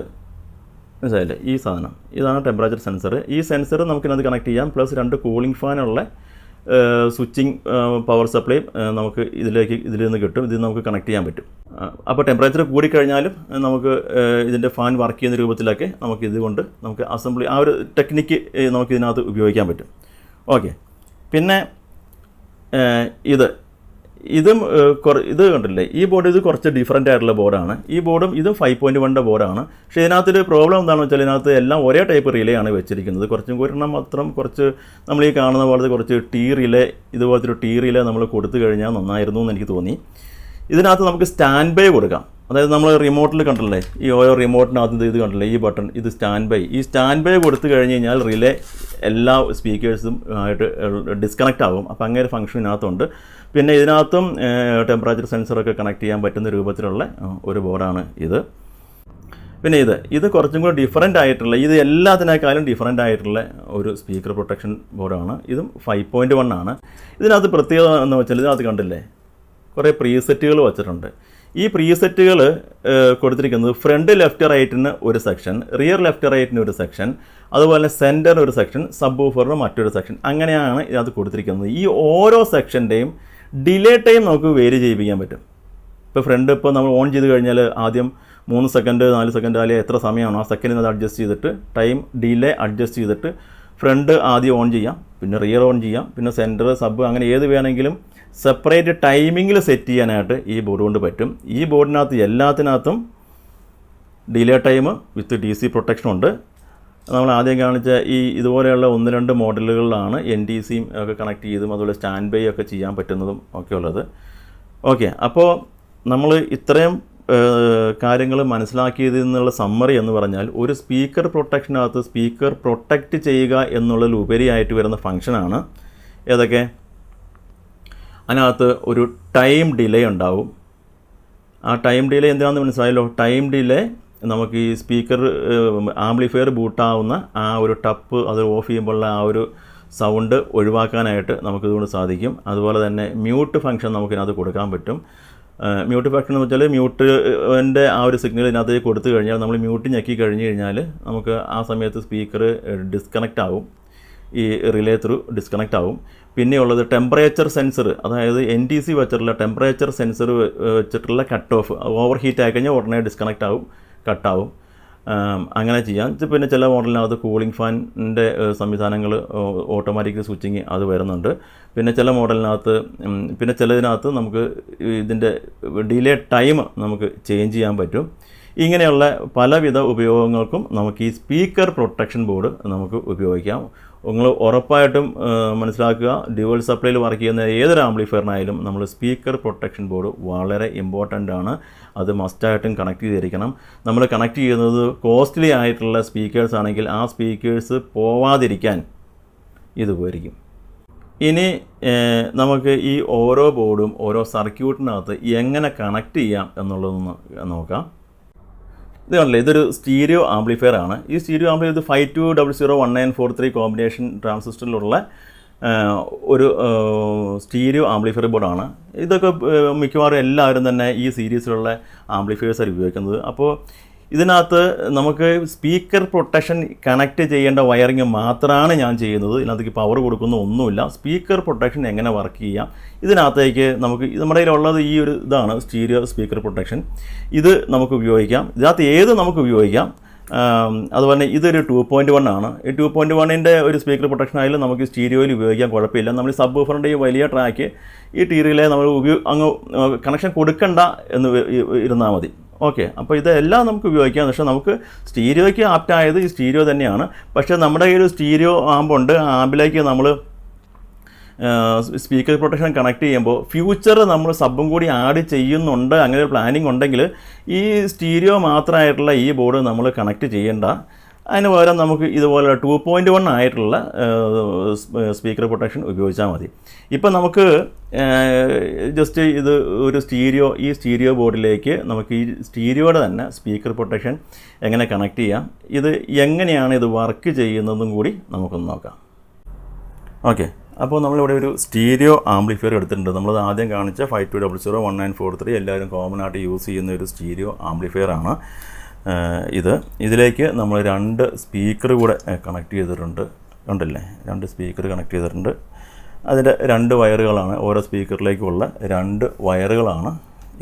മനസ്സിലായില്ലേ? ഈ സാധനം ഇതാണ് ടെമ്പറേച്ചർ സെൻസർ. ഈ സെൻസർ നമുക്കിതിനകത്ത് കണക്ട് ചെയ്യാം. പ്ലസ് 2 കൂളിംഗ് ഫാനുള്ള സ്വിച്ചിങ് പവർ സപ്ലൈ നമുക്ക് ഇതിൽ നിന്ന് കിട്ടും. ഇതിൽ നമുക്ക് കണക്ട് ചെയ്യാൻ പറ്റും. അപ്പോൾ ടെമ്പറേച്ചർ കൂടിക്കഴിഞ്ഞാലും നമുക്ക് ഇതിൻ്റെ ഫാൻ വർക്ക് ചെയ്യുന്ന രൂപത്തിലൊക്കെ നമുക്ക് ഇതുകൊണ്ട് നമുക്ക് അസംബ്ലി ആ ഒരു ടെക്നിക്ക് നമുക്ക് ഇതിനകത്ത് ഉപയോഗിക്കാൻ പറ്റും. ഓക്കെ, പിന്നെ ഇതും ഇത് കണ്ടില്ലേ, ഈ ബോർഡ് ഇത് കുറച്ച് ഡിഫറൻ്റ് ആയിട്ടുള്ള ബോർഡാണ്. ഈ ബോർഡും ഇതും 5.1ൻ്റെ ബോർഡാണ്. പക്ഷേ ഇതിനകത്തൊരു പ്രോബ്ലം എന്താണെന്ന് വെച്ചാൽ ഇതിനകത്ത് എല്ലാം ഒരേ ടൈപ്പ് റിലേ ആണ് വെച്ചിരിക്കുന്നത്. ഒരെണ്ണം മാത്രം കുറച്ച് നമ്മൾ ഈ കാണുന്ന പോലത്തെ കുറച്ച് ഇതുപോലത്തെ ഒരു റിലേ നമ്മൾ കൊടുത്തു കഴിഞ്ഞാൽ നന്നായിരുന്നു എന്ന് എനിക്ക് തോന്നി. ഇതിനകത്ത് നമുക്ക് സ്റ്റാൻഡ് ബൈ കൊടുക്കാം. അതായത് നമ്മൾ റിമോട്ടിൽ കണ്ടില്ലേ, ഈ ഓരോ റിമോട്ടിനകത്ത് ഇത് കണ്ടില്ലേ, ഈ ബട്ടൺ, ഇത് സ്റ്റാൻഡ് ബൈ. ഈ സ്റ്റാൻഡ് ബൈ കൊടുത്തു കഴിഞ്ഞ് കഴിഞ്ഞാൽ റിലേ എല്ലാ സ്പീക്കേഴ്സും ആയിട്ട് ഡിസ്കണക്റ്റ് ആകും. അപ്പോൾ അങ്ങനെ ഒരു ഫംഗ്ഷൻ ഇതിനകത്തുണ്ട്. പിന്നെ ഇതിനകത്തും ടെമ്പറേച്ചർ സെൻസറൊക്കെ കണക്ട് ചെയ്യാൻ പറ്റുന്ന രൂപത്തിലുള്ള ഒരു ബോർഡാണ് ഇത്. പിന്നെ ഇത് കുറച്ചും കൂടി ഡിഫറൻ്റ് ആയിട്ടുള്ള, ഇത് എല്ലാത്തിനേക്കാളും ഡിഫറൻ്റ് ആയിട്ടുള്ള ഒരു സ്പീക്കർ പ്രൊട്ടക്ഷൻ ബോർഡാണ്. ഇതും 5.1 ആണ്. ഇതിനകത്ത് പ്രത്യേകത എന്ന് വെച്ചാൽ ഇതിനകത്ത് കണ്ടില്ലേ കുറേ പ്രീസെറ്റുകൾ വച്ചിട്ടുണ്ട്. ഈ പ്രീസെറ്റുകൾ കൊടുത്തിരിക്കുന്നത് ഫ്രണ്ട് ലെഫ്റ്റ് റൈറ്റിന് ഒരു സെക്ഷൻ, റിയർ ലെഫ്റ്റ് റൈറ്റിന് ഒരു സെക്ഷൻ, അതുപോലെ സെൻറ്ററിന് ഒരു സെക്ഷൻ, സബ് വൂഫറിന് മറ്റൊരു സെക്ഷൻ, അങ്ങനെയാണ് ഇതിനകത്ത് കൊടുത്തിരിക്കുന്നത്. ഈ ഓരോ സെക്ഷൻ്റെയും ഡിലേ ടൈം നമുക്ക് വേരി ചെയ്യിപ്പിക്കാൻ പറ്റും. ഇപ്പോൾ ഫ്രണ്ട് ഇപ്പോൾ നമ്മൾ ഓൺ ചെയ്ത് കഴിഞ്ഞാൽ ആദ്യം 3 സെക്കൻഡ് 4 സെക്കൻഡ് അല്ലെങ്കിൽ എത്ര സമയമാണോ ആ സെക്കൻഡിൽ അത് അഡ്ജസ്റ്റ് ചെയ്തിട്ട് ടൈം ഡിലേ അഡ്ജസ്റ്റ് ചെയ്തിട്ട് ഫ്രണ്ട് ആദ്യം ഓൺ ചെയ്യാം, പിന്നെ റിയർ ഓൺ ചെയ്യാം, പിന്നെ സെൻറ്റർ സബ് അങ്ങനെ ഏത് വേണമെങ്കിലും സെപ്പറേറ്റ് ടൈമിങ്ങിൽ സെറ്റ് ചെയ്യാനായിട്ട് ഈ ബോർഡ് കൊണ്ട് പറ്റും. ഈ ബോർഡിനകത്ത് എല്ലാത്തിനകത്തും delay time with DC protection ഉണ്ട്. നമ്മൾ ആദ്യം കാണിച്ച ഈ ഇതുപോലെയുള്ള 1-2 മോഡലുകളിലാണ് NTCയും ഒക്കെ കണക്ട് ചെയ്തും അതുപോലെ സ്റ്റാൻഡ് ബൈ ഒക്കെ ചെയ്യാൻ പറ്റുന്നതും ഒക്കെ ഉള്ളത്. ഓക്കെ, അപ്പോൾ നമ്മൾ ഇത്രയും കാര്യങ്ങൾ മനസ്സിലാക്കിയതിൽ നിന്നുള്ള സമ്മറി എന്ന് പറഞ്ഞാൽ ഒരു സ്പീക്കർ പ്രൊട്ടക്ഷനകത്ത് സ്പീക്കർ പ്രൊട്ടക്റ്റ് ചെയ്യുക എന്നുള്ളതിലുപരിയായിട്ട് വരുന്ന ഫങ്ഷനാണ് ഏതൊക്കെ? അതിനകത്ത് ഒരു ടൈം ഡിലേ ഉണ്ടാവും. ആ ടൈം ഡിലേ എന്താണെന്ന് മനസ്സിലായല്ലോ. ടൈം ഡിലേ നമുക്ക് ഈ സ്പീക്കർ ആംപ്ലിഫയർ ബൂട്ടാവുന്ന ആ ഒരു ടപ്പ് അത് ഓഫ് ചെയ്യുമ്പോഴുള്ള ആ ഒരു സൗണ്ട് ഒഴിവാക്കാനായിട്ട് നമുക്കിതുകൊണ്ട് സാധിക്കും. അതുപോലെ തന്നെ മ്യൂട്ട് ഫംഗ്ഷൻ നമുക്കിതിനകത്ത് കൊടുക്കാൻ പറ്റും. മ്യൂട്ട് ഫംഗ്ഷൻ എന്ന് വെച്ചാൽ മ്യൂട്ടിൻ്റെ ആ ഒരു സിഗ്നൽ ഇതിനകത്ത് കൊടുത്തു കഴിഞ്ഞാൽ നമ്മൾ മ്യൂട്ട് ഞെക്കി കഴിഞ്ഞ് കഴിഞ്ഞാൽ നമുക്ക് ആ സമയത്ത് സ്പീക്കർ ഡിസ്കണക്റ്റ് ആവും, ഈ റിലേ ത്രൂ ഡിസ്കണക്റ്റ് ആവും. പിന്നെയുള്ളത് ടെമ്പറേച്ചർ സെൻസർ, അതായത് NTC വെച്ചിട്ടുള്ള ടെമ്പറേച്ചർ സെൻസർ വെച്ചിട്ടുള്ള കട്ട് ഓഫ്. ഓവർ ഹീറ്റ് ആയി കഴിഞ്ഞാൽ ഉടനെ ഡിസ്കണക്റ്റ് ആവും, കട്ടാവും. അങ്ങനെ ചെയ്യാം. പിന്നെ ചില മോഡലിനകത്ത് കൂളിംഗ് ഫാനിൻ്റെ സംവിധാനങ്ങൾ ഓട്ടോമാറ്റിക് സ്വിച്ചിങ് അത് വരുന്നുണ്ട്. പിന്നെ ചില മോഡലിനകത്ത് പിന്നെ ചിലതിനകത്ത് നമുക്ക് ഇതിൻ്റെ ഡിലേ ടൈം നമുക്ക് ചേഞ്ച് ചെയ്യാൻ പറ്റും. ഇങ്ങനെയുള്ള പലവിധ ഉപയോഗങ്ങൾക്കും നമുക്ക് ഈ സ്പീക്കർ പ്രൊട്ടക്ഷൻ ബോർഡ് നമുക്ക് ഉപയോഗിക്കാം. നിങ്ങൾ ഉറപ്പായിട്ടും മനസ്സിലാക്കുക, ഡ്യുവൽ സപ്ലൈയിൽ വർക്ക് ചെയ്യുന്ന ഏതൊരു ആംപ്ലിഫയറിനായാലും നമ്മൾ സ്പീക്കർ പ്രൊട്ടക്ഷൻ ബോർഡ് വളരെ ഇമ്പോർട്ടൻ്റ് ആണ്. അത് മസ്റ്റായിട്ടും കണക്ട് ചെയ്തിരിക്കണം. നമ്മൾ കണക്ട് ചെയ്യുന്നത് കോസ്റ്റ്ലി ആയിട്ടുള്ള സ്പീക്കേഴ്സ് ആണെങ്കിൽ ആ സ്പീക്കേഴ്സ് പോവാതിരിക്കാൻ ഇത് ഉപകരിക്കും. ഇനി നമുക്ക് ഈ ഓരോ ബോർഡും ഓരോ സർക്യൂട്ടിനകത്ത് എങ്ങനെ കണക്ട് ചെയ്യാം എന്നുള്ളതൊന്ന് നോക്കാം. ഇത് കണ്ടില്ലേ, ഇതൊരു സ്റ്റീരിയോ ആംപ്ലിഫയർ ആണ്. ഈ സ്റ്റീരിയോ ആംപ്ലിഫയർ ഇത് 52001943 കോമ്പിനേഷൻ ട്രാൻസിസ്റ്ററിലുള്ള ഒരു സ്റ്റീരിയോ ആംപ്ലിഫയർ ബോർഡാണ്. ഇതൊക്കെ മിക്കവാറും എല്ലാവരും തന്നെ ഈ സീരീസിലുള്ള ആംപ്ലിഫയേഴ്സാണ് ഉപയോഗിക്കുന്നത്. അപ്പോൾ ഇതിനകത്ത് നമുക്ക് സ്പീക്കർ പ്രൊട്ടക്ഷൻ കണക്ട് ചെയ്യേണ്ട വയറിങ് മാത്രമാണ് ഞാൻ ചെയ്യുന്നത്. ഇതിനകത്തേക്ക് പവർ കൊടുക്കുന്ന ഒന്നുമില്ല. സ്പീക്കർ പ്രൊട്ടക്ഷൻ എങ്ങനെ വർക്ക് ചെയ്യാം, ഇതിനകത്തേക്ക് നമുക്ക് നമ്മുടെ കയ്യിലുള്ളത് ഈ ഒരു ഇതാണ് സ്റ്റീരിയോ സ്പീക്കർ പ്രൊട്ടക്ഷൻ. ഇത് നമുക്ക് ഉപയോഗിക്കാം. ഇതിനകത്ത് ഏത് നമുക്ക് ഉപയോഗിക്കാം. അതുപോലെ ഇതൊരു 2.1 ആണ്. ഈ 2.1ൻ്റെ ഒരു സ്പീക്കർ പ്രൊട്ടക്ഷൻ ആയാലും നമുക്ക് സ്റ്റീരിയോയിൽ ഉപയോഗിക്കാൻ കുഴപ്പമില്ല. നമ്മൾ സബ് വൂഫറിൻ്റെ ഈ വലിയ ട്രാക്ക് ഈ ടീറിയിലെ നമ്മൾ അങ്ങ് കണക്ഷൻ കൊടുക്കണ്ട എന്ന് ഇരുന്നാൽ മതി. ഓക്കെ, അപ്പോൾ ഇതെല്ലാം നമുക്ക് ഉപയോഗിക്കാം. പക്ഷേ നമുക്ക് സ്റ്റീരിയോയ്ക്ക് ആപ്റ്റായത് ഈ സ്റ്റീരിയോ തന്നെയാണ്. പക്ഷേ നമ്മുടെ ഈ ഒരു സ്റ്റീരിയോ ആമ്പുണ്ട്. ആമ്പിലേക്ക് നമ്മൾ സ്പീക്കർ പ്രൊട്ടക്ഷൻ കണക്ട് ചെയ്യുമ്പോൾ ഫ്യൂച്ചർ നമ്മൾ സബും കൂടി ആഡ് ചെയ്യുന്നുണ്ട്, അങ്ങനെ ഒരു പ്ലാനിങ് ഉണ്ടെങ്കിൽ ഈ സ്റ്റീരിയോ മാത്രമായിട്ടുള്ള ഈ ബോർഡ് നമ്മൾ കണക്ട് ചെയ്യേണ്ട. അതിന് പകരം നമുക്ക് ഇതുപോലെ 2.1 ആയിട്ടുള്ള സ്പീക്കർ പ്രൊട്ടക്ഷൻ ഉപയോഗിച്ചാൽ മതി. ഇപ്പം നമുക്ക് ജസ്റ്റ് ഇത് ഒരു ഈ സ്റ്റീരിയോ ബോർഡിലേക്ക് നമുക്ക് ഈ സ്റ്റീരിയോയുടെ തന്നെ സ്പീക്കർ പ്രൊട്ടക്ഷൻ എങ്ങനെ കണക്ട് ചെയ്യാം, ഇത് എങ്ങനെയാണ് ഇത് വർക്ക് ചെയ്യുന്നതും കൂടി നമുക്കൊന്ന് നോക്കാം. ഓക്കെ, അപ്പോൾ നമ്മളിവിടെ ഒരു സ്റ്റീരിയോ ആംപ്ലിഫയർ എടുത്തിട്ടുണ്ട്. നമ്മളത് ആദ്യം കാണിച്ച 52001943 എല്ലാവരും കോമൺ ആയിട്ട് യൂസ് ചെയ്യുന്ന ഒരു സ്റ്റീരിയോ ആംപ്ലിഫയർ ആണ് ഇതിലേക്ക് നമ്മൾ 2 സ്പീക്കർ കൂടെ കണക്ട് ചെയ്തിട്ടുണ്ട്. കണ്ടില്ലേ, 2 സ്പീക്കർ കണക്ട് ചെയ്തിട്ടുണ്ട്. അതിൻ്റെ 2 വയറുകളാണ്, ഓരോ സ്പീക്കറിലേക്കുള്ള 2 വയറുകളാണ്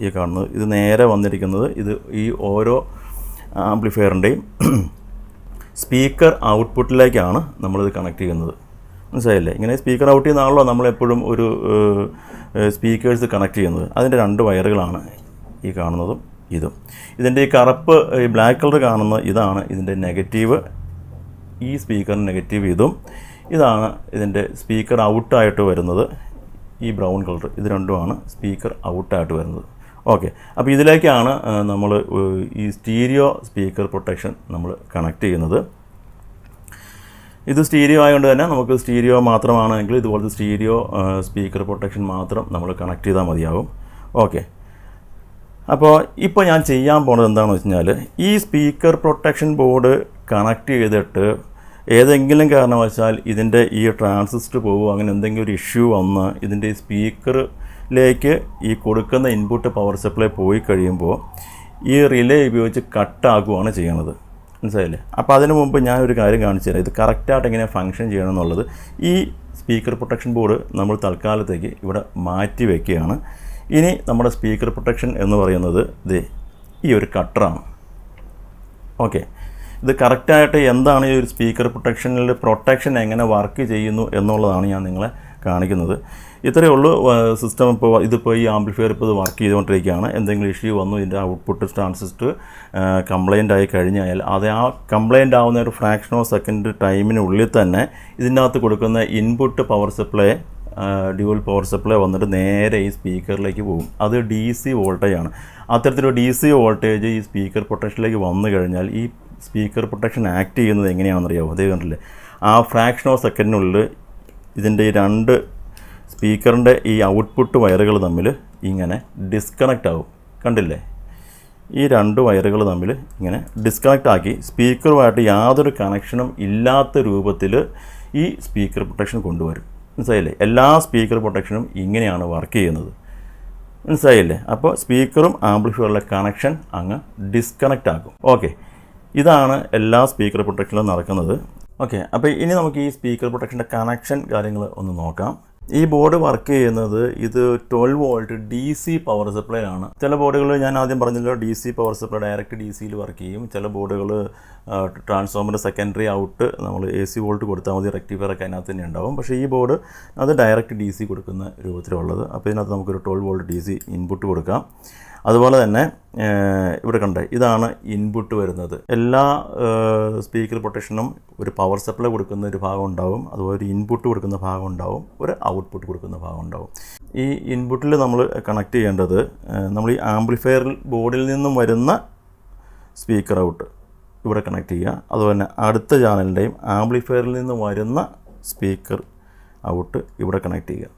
ഈ കാണുന്നത്. ഇത് നേരെ വന്നിരിക്കുന്നത് ഇത് ഈ ഓരോ ആംപ്ലിഫയറിൻ്റെയും സ്പീക്കർ ഔട്ട്പുട്ടിലേക്കാണ് നമ്മളിത് കണക്ട് ചെയ്യുന്നത്. മനസ്സിലായില്ലേ? ഇങ്ങനെ സ്പീക്കർ ഔട്ട് ചെയ്യുന്നതാണല്ലോ നമ്മളെപ്പോഴും ഒരു സ്പീക്കേഴ്സ് കണക്ട് ചെയ്യുന്നത്. അതിൻ്റെ 2 വയറുകളാണ് ഈ കാണുന്നതും ഇതും. ഇതിൻ്റെ ഈ കറുപ്പ് ഈ ബ്ലാക്ക് കളർ കാണുന്ന ഇതാണ് ഇതിൻ്റെ നെഗറ്റീവ്, ഈ സ്പീക്കറിന് നെഗറ്റീവ് ഇതാണ് ഇതിൻ്റെ സ്പീക്കർ ഔട്ടായിട്ട് വരുന്നത്. ഈ ബ്രൗൺ കളർ ഇത് രണ്ടുമാണ് സ്പീക്കർ ഔട്ടായിട്ട് വരുന്നത്. ഓക്കെ, അപ്പോൾ ഇതിലേക്കാണ് നമ്മൾ ഈ സ്റ്റീരിയോ സ്പീക്കർ പ്രൊട്ടക്ഷൻ നമ്മൾ കണക്ട് ചെയ്യുന്നത്. ഇത് സ്റ്റീരിയോ ആയതുകൊണ്ട് തന്നെ നമുക്ക് സ്റ്റീരിയോ മാത്രമാണെങ്കിൽ ഇതുപോലത്തെ സ്റ്റീരിയോ സ്പീക്കർ പ്രൊട്ടക്ഷൻ മാത്രം നമ്മൾ കണക്ട് ചെയ്താൽ മതിയാകും. ഓക്കെ, അപ്പോൾ ഇപ്പോൾ ഞാൻ ചെയ്യാൻ പോകുന്നത് എന്താണെന്ന് വെച്ച് കഴിഞ്ഞാൽ ഈ സ്പീക്കർ പ്രൊട്ടക്ഷൻ ബോർഡ് കണക്ട് ചെയ്തിട്ട് ഏതെങ്കിലും കാരണവശാൽ ഇതിൻ്റെ ഈ ട്രാൻസിസ്റ്റർ പോകുമോ അങ്ങനെ എന്തെങ്കിലും ഒരു ഇഷ്യൂ വന്ന് ഇതിൻ്റെ സ്പീക്കറിലേക്ക് ഈ കൊടുക്കുന്ന ഇൻപുട്ട് പവർ സപ്ലൈ പോയി കഴിയുമ്പോൾ ഈ റിലേ ഉപയോഗിച്ച് കട്ടാക്കുകയാണ് ചെയ്യുന്നത്. മനസ്സിലായില്ലേ? അപ്പോൾ അതിന് മുമ്പ് ഞാനൊരു കാര്യം കാണിച്ചു തരാം. ഇത് കറക്റ്റായിട്ട് എങ്ങനെ ഫങ്ഷൻ ചെയ്യണം എന്നുള്ളത്. ഈ സ്പീക്കർ പ്രൊട്ടക്ഷൻ ബോർഡ് നമ്മൾ തൽക്കാലത്തേക്ക് ഇവിടെ മാറ്റി വയ്ക്കുകയാണ്. ഇനി നമ്മുടെ സ്പീക്കർ പ്രൊട്ടക്ഷൻ എന്ന് പറയുന്നത് ഈ ഒരു കട്ടറാണ്. ഓക്കെ, ഇത് കറക്റ്റായിട്ട് എന്താണ് ഈ ഒരു സ്പീക്കർ പ്രൊട്ടക്ഷൻ എങ്ങനെ വർക്ക് ചെയ്യുന്നു എന്നുള്ളതാണ് ഞാൻ നിങ്ങളെ കാണിക്കുന്നത്. ഇത്രയേ ഉള്ളൂ. സിസ്റ്റം ഇതിപ്പോൾ ഈ ആംപ്ലിഫയർ ഇപ്പോൾ ഇത് വർക്ക് ചെയ്തുകൊണ്ടിരിക്കുകയാണ്. എന്തെങ്കിലും ഇഷ്യൂ വന്നു, ഇതിൻ്റെ ഔട്ട്പുട്ട് ട്രാൻസിസ്റ്റർ കംപ്ലൈൻ്റ് ആയി കഴിഞ്ഞാൽ അത് ആ കംപ്ലൈൻ്റ് ആവുന്ന ഒരു ഫ്രാക്ഷൻ ഓഫ് സെക്കൻഡ് ടൈമിനുള്ളിൽ തന്നെ ഇതിനകത്ത് കൊടുക്കുന്ന input power supply dual power supply വന്നിട്ട് നേരെ ഈ സ്പീക്കറിലേക്ക് പോകും. അത് DC വോൾട്ടേജാണ്. അത്തരത്തിലൊരു DC വോൾട്ടേജ് ഈ സ്പീക്കർ പ്രൊട്ടക്ഷനിലേക്ക് വന്നു കഴിഞ്ഞാൽ ഈ സ്പീക്കർ പ്രൊട്ടക്ഷൻ ആക്ട് ചെയ്യുന്നത് എങ്ങനെയാണെന്നറിയാമോ? അതേ കണ്ടില്ലേ, ആ ഫ്രാക്ഷൻ ഓഫ് സെക്കൻഡിനുള്ളിൽ ഇതിൻ്റെ ഈ രണ്ട് സ്പീക്കറിൻ്റെ ഈ ഔട്ട്പുട്ട് വയറുകൾ തമ്മിൽ ഇങ്ങനെ ഡിസ്കണക്റ്റ് ആവും. കണ്ടില്ലേ, ഈ രണ്ട് വയറുകൾ തമ്മിൽ ഇങ്ങനെ ഡിസ്കണക്റ്റ് ആക്കി സ്പീക്കറുമായിട്ട് യാതൊരു കണക്ഷനും ഇല്ലാത്ത രൂപത്തിൽ ഈ സ്പീക്കർ പ്രൊട്ടക്ഷൻ കൊണ്ടുവരും. മനസ്സിലായില്ലേ? എല്ലാ സ്പീക്കർ പ്രൊട്ടക്ഷനും ഇങ്ങനെയാണ് വർക്ക് ചെയ്യുന്നത്. മനസ്സിലായില്ലേ? അപ്പോൾ സ്പീക്കറും ആംപ്ലിഫയറിലെ കണക്ഷൻ അങ്ങ് ഡിസ്കണക്റ്റ് ആക്കും. ഓക്കെ, ഇതാണ് എല്ലാ സ്പീക്കർ പ്രൊട്ടക്ഷനിലും നടക്കുന്നത്. ഓക്കെ, അപ്പോൾ ഇനി നമുക്ക് ഈ സ്പീക്കർ പ്രൊട്ടക്ഷൻ്റെ കണക്ഷൻ കാര്യങ്ങൾ ഒന്ന് നോക്കാം. ഈ ബോർഡ് വർക്ക് ചെയ്യുന്നത് ഇത് 12 വോൾട്ട് DC പവർ സപ്ലൈ ആണ്. ചില ബോർഡുകൾ ഞാൻ ആദ്യം പറഞ്ഞല്ലോ DC പവർ സപ്ലൈ ഡയറക്റ്റ് DCയിൽ വർക്ക് ചെയ്യും. ചില ബോർഡുകൾ ട്രാൻസ്ഫോമറിൻ്റെ സെക്കൻഡറി ഔട്ട് നമ്മൾ AC വോൾട്ട് കൊടുത്താൽ മതി, റെക്ടിഫയറൊക്കെ അതിനകത്ത് തന്നെ ഉണ്ടാവും. പക്ഷേ ഈ ബോർഡ് അത് ഡയറക്റ്റ് DC കൊടുക്കുന്ന രൂപത്തിലുള്ളത്. അപ്പോൾ ഇതിനകത്ത് നമുക്കൊരു 12 വോൾട്ട് DC ഇൻപുട്ട് കൊടുക്കാം. അതുപോലെ തന്നെ ഇവിടെ കണ്ടേ, ഇതാണ് ഇൻപുട്ട് വരുന്നത്. എല്ലാ സ്പീക്കർ പ്രൊട്ടക്ഷനും ഒരു പവർ സപ്ലൈ കൊടുക്കുന്ന ഒരു ഭാഗം ഉണ്ടാവും, അതുപോലെ ഒരു ഇൻപുട്ട് കൊടുക്കുന്ന ഭാഗം ഉണ്ടാവും, ഒരു ഔട്ട്പുട്ട് കൊടുക്കുന്ന ഭാഗം ഉണ്ടാവും. ഈ ഇൻപുട്ടിൽ നമ്മൾ കണക്ട് ചെയ്യേണ്ടത് നമ്മൾ ഈ ആംപ്ലിഫയർ ബോർഡിൽ നിന്നും വരുന്ന സ്പീക്കർ ഔട്ട് ഇവിടെ കണക്ട് ചെയ്യുക. അതുപോലെ തന്നെ അടുത്ത ചാനലിൻ്റെയും ആംപ്ലിഫയറിൽ നിന്ന് വരുന്ന സ്പീക്കർ ഔട്ട് ഇവിടെ കണക്ട് ചെയ്യുക.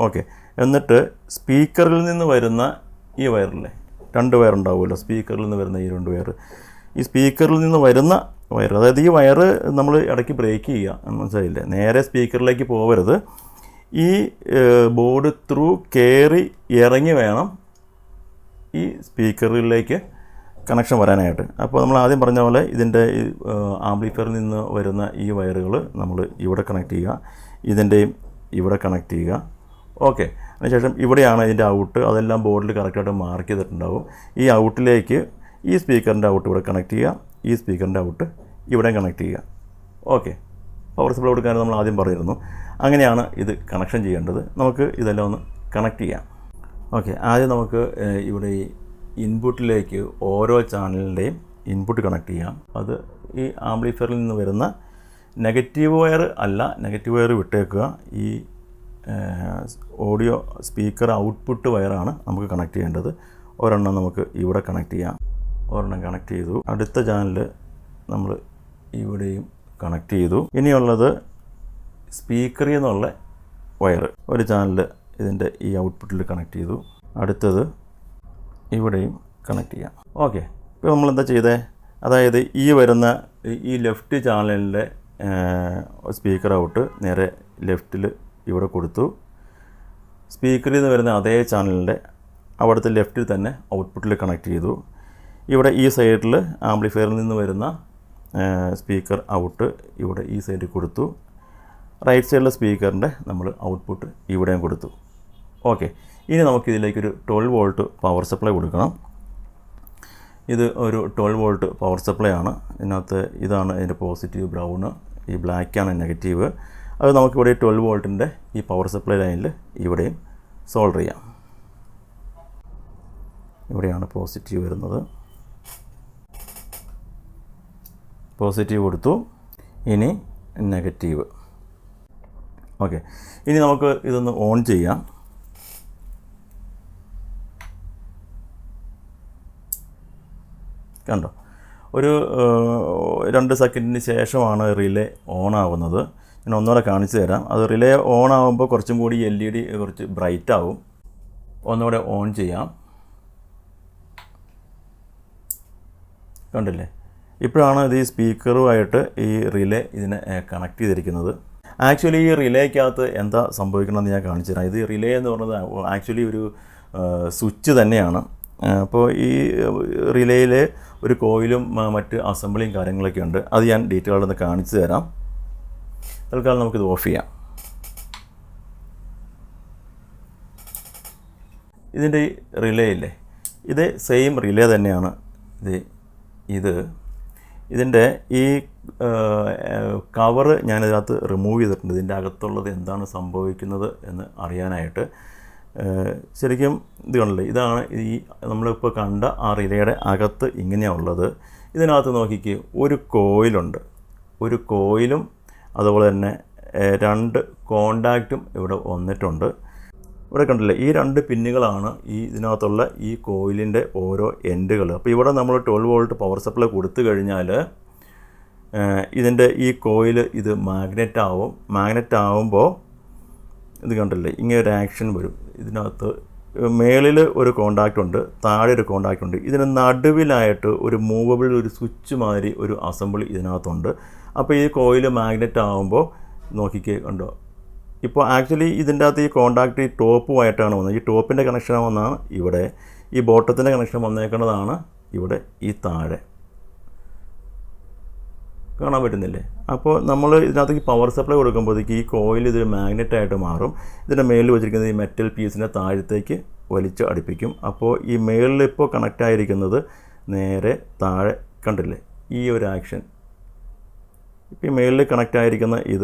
ഓക്കെ, എന്നിട്ട് സ്പീക്കറിൽ നിന്ന് വരുന്ന ഈ വയറില്ലേ, 2 വയർ ഉണ്ടാവുമല്ലോ, സ്പീക്കറിൽ നിന്ന് വരുന്ന ഈ 2 വയർ, ഈ സ്പീക്കറിൽ നിന്ന് വരുന്ന വയർ, അതായത് ഈ വയർ നമ്മൾ ഇടയ്ക്ക് ബ്രേക്ക് ചെയ്യുക. മനസ്സിലായില്ലേ? നേരെ സ്പീക്കറിലേക്ക് പോകരുത്. ഈ ബോർഡ് ത്രൂ കയറി ഇറങ്ങി വേണം ഈ സ്പീക്കറിലേക്ക് കണക്ഷൻ വരാനായിട്ട്. അപ്പോൾ നമ്മൾ ആദ്യം പറഞ്ഞ പോലെ ഇതിൻ്റെ ആംപ്ലിഫയറിൽ നിന്ന് വരുന്ന ഈ വയറുകൾ നമ്മൾ ഇവിടെ കണക്ട് ചെയ്യുക, ഇതിൻ്റെയും ഇവിടെ കണക്ട് ചെയ്യുക. ഓക്കെ, അതിനുശേഷം ഇവിടെയാണ് ഇതിൻ്റെ ഔട്ട്, അതെല്ലാം ബോർഡിൽ കറക്റ്റായിട്ട് മാർക്ക് ചെയ്തിട്ടുണ്ടാവും. ഈ ഔട്ടിലേക്ക് ഈ സ്പീക്കറിൻ്റെ ഔട്ട് ഇവിടെ കണക്ട് ചെയ്യുക, ഈ സ്പീക്കറിൻ്റെ ഔട്ട് ഇവിടെ കണക്ട് ചെയ്യുക. ഓക്കെ, പവർ സപ്ലൈ കൊടുക്കാൻ നമ്മൾ ആദ്യം പറഞ്ഞിരുന്നു. അങ്ങനെയാണ് ഇത് കണക്ഷൻ ചെയ്യേണ്ടത്. നമുക്ക് ഇതെല്ലാം ഒന്ന് കണക്ട് ചെയ്യാം. ഓക്കെ, ആദ്യം നമുക്ക് ഇവിടെ ഈ ഇൻപുട്ടിലേക്ക് ഓരോ ചാനലിൻ്റെയും ഇൻപുട്ട് കണക്ട് ചെയ്യാം. അത് ഈ ആംപ്ലിഫയറിൽ നിന്ന് വരുന്ന നെഗറ്റീവ് വയർ അല്ല, നെഗറ്റീവ് വയർ വിട്ടേക്കുക. ഈ ഓഡിയോ സ്പീക്കർ ഔട്ട്പുട്ട് വയറാണ് നമുക്ക് കണക്ട് ചെയ്യേണ്ടത്. ഒരെണ്ണം നമുക്ക് ഇവിടെ കണക്ട് ചെയ്യാം. ഒരെണ്ണം കണക്ട് ചെയ്തു. അടുത്ത ചാനൽ നമ്മൾ ഇവിടെയും കണക്ട് ചെയ്തു. ഇനിയുള്ളത് സ്പീക്കറിൽ നിന്നുള്ള വയർ, ഒരു ചാനൽ ഇതിൻ്റെ ഈ ഔട്ട്പുട്ടിൽ കണക്ട് ചെയ്തു. അടുത്തത് ഇവിടെയും കണക്ട് ചെയ്യാം. ഓക്കെ, ഇപ്പോൾ നമ്മളെന്താ ചെയ്തേ, അതായത് ഈ വരുന്ന ഈ ലെഫ്റ്റ് ചാനലിൻ്റെ സ്പീക്കർ ഔട്ട് നേരെ ലെഫ്റ്റിൽ ഇവിടെ കൊടുത്തു. സ്പീക്കറിൽ നിന്ന് വരുന്ന അതേ ചാനലിൻ്റെ അവിടുത്തെ ലെഫ്റ്റിൽ തന്നെ ഔട്ട്പുട്ടിൽ കണക്ട് ചെയ്തു. ഇവിടെ ഈ സൈഡിൽ ആംപ്ലിഫയറിൽ നിന്ന് വരുന്ന സ്പീക്കർ ഔട്ട് ഇവിടെ ഈ സൈഡിൽ കൊടുത്തു. റൈറ്റ് സൈഡിലെ സ്പീക്കറിൻ്റെ നമ്മൾ ഔട്ട്പുട്ട് ഇവിടെയും കൊടുത്തു. ഓക്കെ, ഇനി നമുക്കിതിലേക്കൊരു 12 വോൾട്ട് പവർ സപ്ലൈ കൊടുക്കണം. ഇത് ഒരു 12 വോൾട്ട് പവർ സപ്ലൈ ആണ്. ഇതിനകത്ത് ഇതാണ് അതിൻ്റെ പോസിറ്റീവ് ബ്രൗണ്, ഈ ബ്ലാക്കാണ് നെഗറ്റീവ്. അത് നമുക്കിവിടെ 12 വോൾട്ടിൻ്റെ ഈ പവർ സപ്ലൈ ലൈനിൽ ഇവിടെയും സോൾഡർ ചെയ്യാം. ഇവിടെയാണ് പോസിറ്റീവ് വരുന്നത്. പോസിറ്റീവ് കൊടുത്തു. ഇനി നെഗറ്റീവ്. ഓക്കെ, ഇനി നമുക്ക് ഇതൊന്ന് ഓൺ ചെയ്യാം. കണ്ടോ, ഒരു 2 സെക്കൻഡിന് ശേഷമാണ് റിലേ ഓൺ ആവുന്നത്. ഞാൻ ഒന്നുകൂടെ കാണിച്ചു തരാം. അത് റിലേ ഓൺ ആകുമ്പോൾ കുറച്ചും കൂടി LED കുറച്ച് ബ്രൈറ്റ് ആവും. ഒന്നുകൂടെ ഓൺ ചെയ്യാം. കണ്ടില്ലേ, ഇപ്പോഴാണ് ഇത് ഈ സ്പീക്കറുമായിട്ട് ഈ റിലേ ഇതിനെ കണക്ട് ചെയ്തിരിക്കുന്നത്. ആക്ച്വലി ഈ റിലേക്കകത്ത് എന്താ സംഭവിക്കണമെന്ന് ഞാൻ കാണിച്ചു തരാം. ഇത് റിലേ എന്ന് പറയുന്നത് ആക്ച്വലി ഒരു സ്വിച്ച് തന്നെയാണ്. അപ്പോൾ ഈ റിലേയിൽ ഒരു കോയിലും മറ്റ് അസംബ്ലിയും കാര്യങ്ങളൊക്കെ ഉണ്ട്. അത് ഞാൻ ഡീറ്റെയിലായിട്ടൊന്ന് കാണിച്ചു തരാം. തൽക്കാലം നമുക്കിത് ഓഫ് ചെയ്യാം. ഇതിൻ്റെ ഈ റിലേ ഇല്ലേ, ഇത് സെയിം റിലേ തന്നെയാണ്. ഇതിൻ്റെ ഈ കവറ് ഞാനിതിനകത്ത് റിമൂവ് ചെയ്തിട്ടുണ്ട്. ഇതിൻ്റെ അകത്തുള്ളത് എന്താണ് സംഭവിക്കുന്നത് എന്ന് അറിയാനായിട്ട്. ശരിക്കും ഇത് കണ്ടില്ലേ, ഇതാണ് ഈ നമ്മളിപ്പോൾ കണ്ട ആ റിലേയുടെ അകത്ത് ഇങ്ങനെയാണ് ഉള്ളത്. ഇതിനകത്ത് നോക്കിക്ക് ഒരു കോയിലുണ്ട്, ഒരു കോയിലും അതുപോലെ തന്നെ 2 കോണ്ടാക്റ്റും ഇവിടെ വന്നിട്ടുണ്ട്. ഇവിടെ കണ്ടില്ലേ, ഈ 2 പിന്നുകളാണ് ഇതിനകത്തുള്ള ഈ കോയിലിൻ്റെ ഓരോ എൻഡുകൾ. അപ്പോൾ ഇവിടെ നമ്മൾ 12 വോൾട്ട് പവർ സപ്ലൈ കൊടുത്തു കഴിഞ്ഞാൽ ഇതിൻ്റെ ഈ കോയിൽ ഇത് മാഗ്നറ്റ് ആവും. മാഗ്നറ്റ് ആവുമ്പോൾ ഇത് കണ്ടില്ലേ, ഇങ്ങനെ ഒരു ആക്ഷൻ വരും. ഇതിനകത്ത് മേളിൽ ഒരു കോണ്ടാക്റ്റ് ഉണ്ട്, താഴെ ഒരു കോണ്ടാക്റ്റ് ഉണ്ട്. ഇതിന് നടുവിലായിട്ട് ഒരു മൂവബിൾ ഒരു സ്വിച്ച് മാതിരി ഒരു അസംബ്ലി ഇതിനകത്തുണ്ട്. അപ്പോൾ ഈ കോയിൽ മാഗ്നറ്റ് ആകുമ്പോൾ നോക്കിക്കേ, കണ്ടോ, ഇപ്പോൾ ആക്ച്വലി ഇതിൻ്റെ അകത്ത് ഈ കോണ്ടാക്റ്റ് ഈ ടോപ്പുമായിട്ടാണ് വന്നത്. ഈ ടോപ്പിൻ്റെ കണക്ഷൻ വന്നാണ് ഇവിടെ, ഈ ബോട്ടത്തിൻ്റെ കണക്ഷൻ വന്നേക്കുന്നതാണ് ഇവിടെ ഈ താഴെ. കാണാൻ പറ്റുന്നില്ലേ? അപ്പോൾ നമ്മൾ ഇതിനകത്തേക്ക് പവർ സപ്ലൈ കൊടുക്കുമ്പോഴത്തേക്ക് ഈ കോയിൽ ഇതൊരു മാഗ്നറ്റായിട്ട് മാറും. ഇതിൻ്റെ മേളിൽ വെച്ചിരിക്കുന്നത് ഈ മെറ്റൽ പീസിനെ താഴത്തേക്ക് വലിച്ച് അടുപ്പിക്കും. അപ്പോൾ ഈ മേളിൽ ഇപ്പോൾ കണക്റ്റ് ആയിരിക്കുന്നത് നേരെ താഴെ കണ്ടില്ലേ, ഈ ഒരു ആക്ഷൻ. ഇപ്പോൾ ഈ മേളിൽ കണക്റ്റ് ആയിരിക്കുന്ന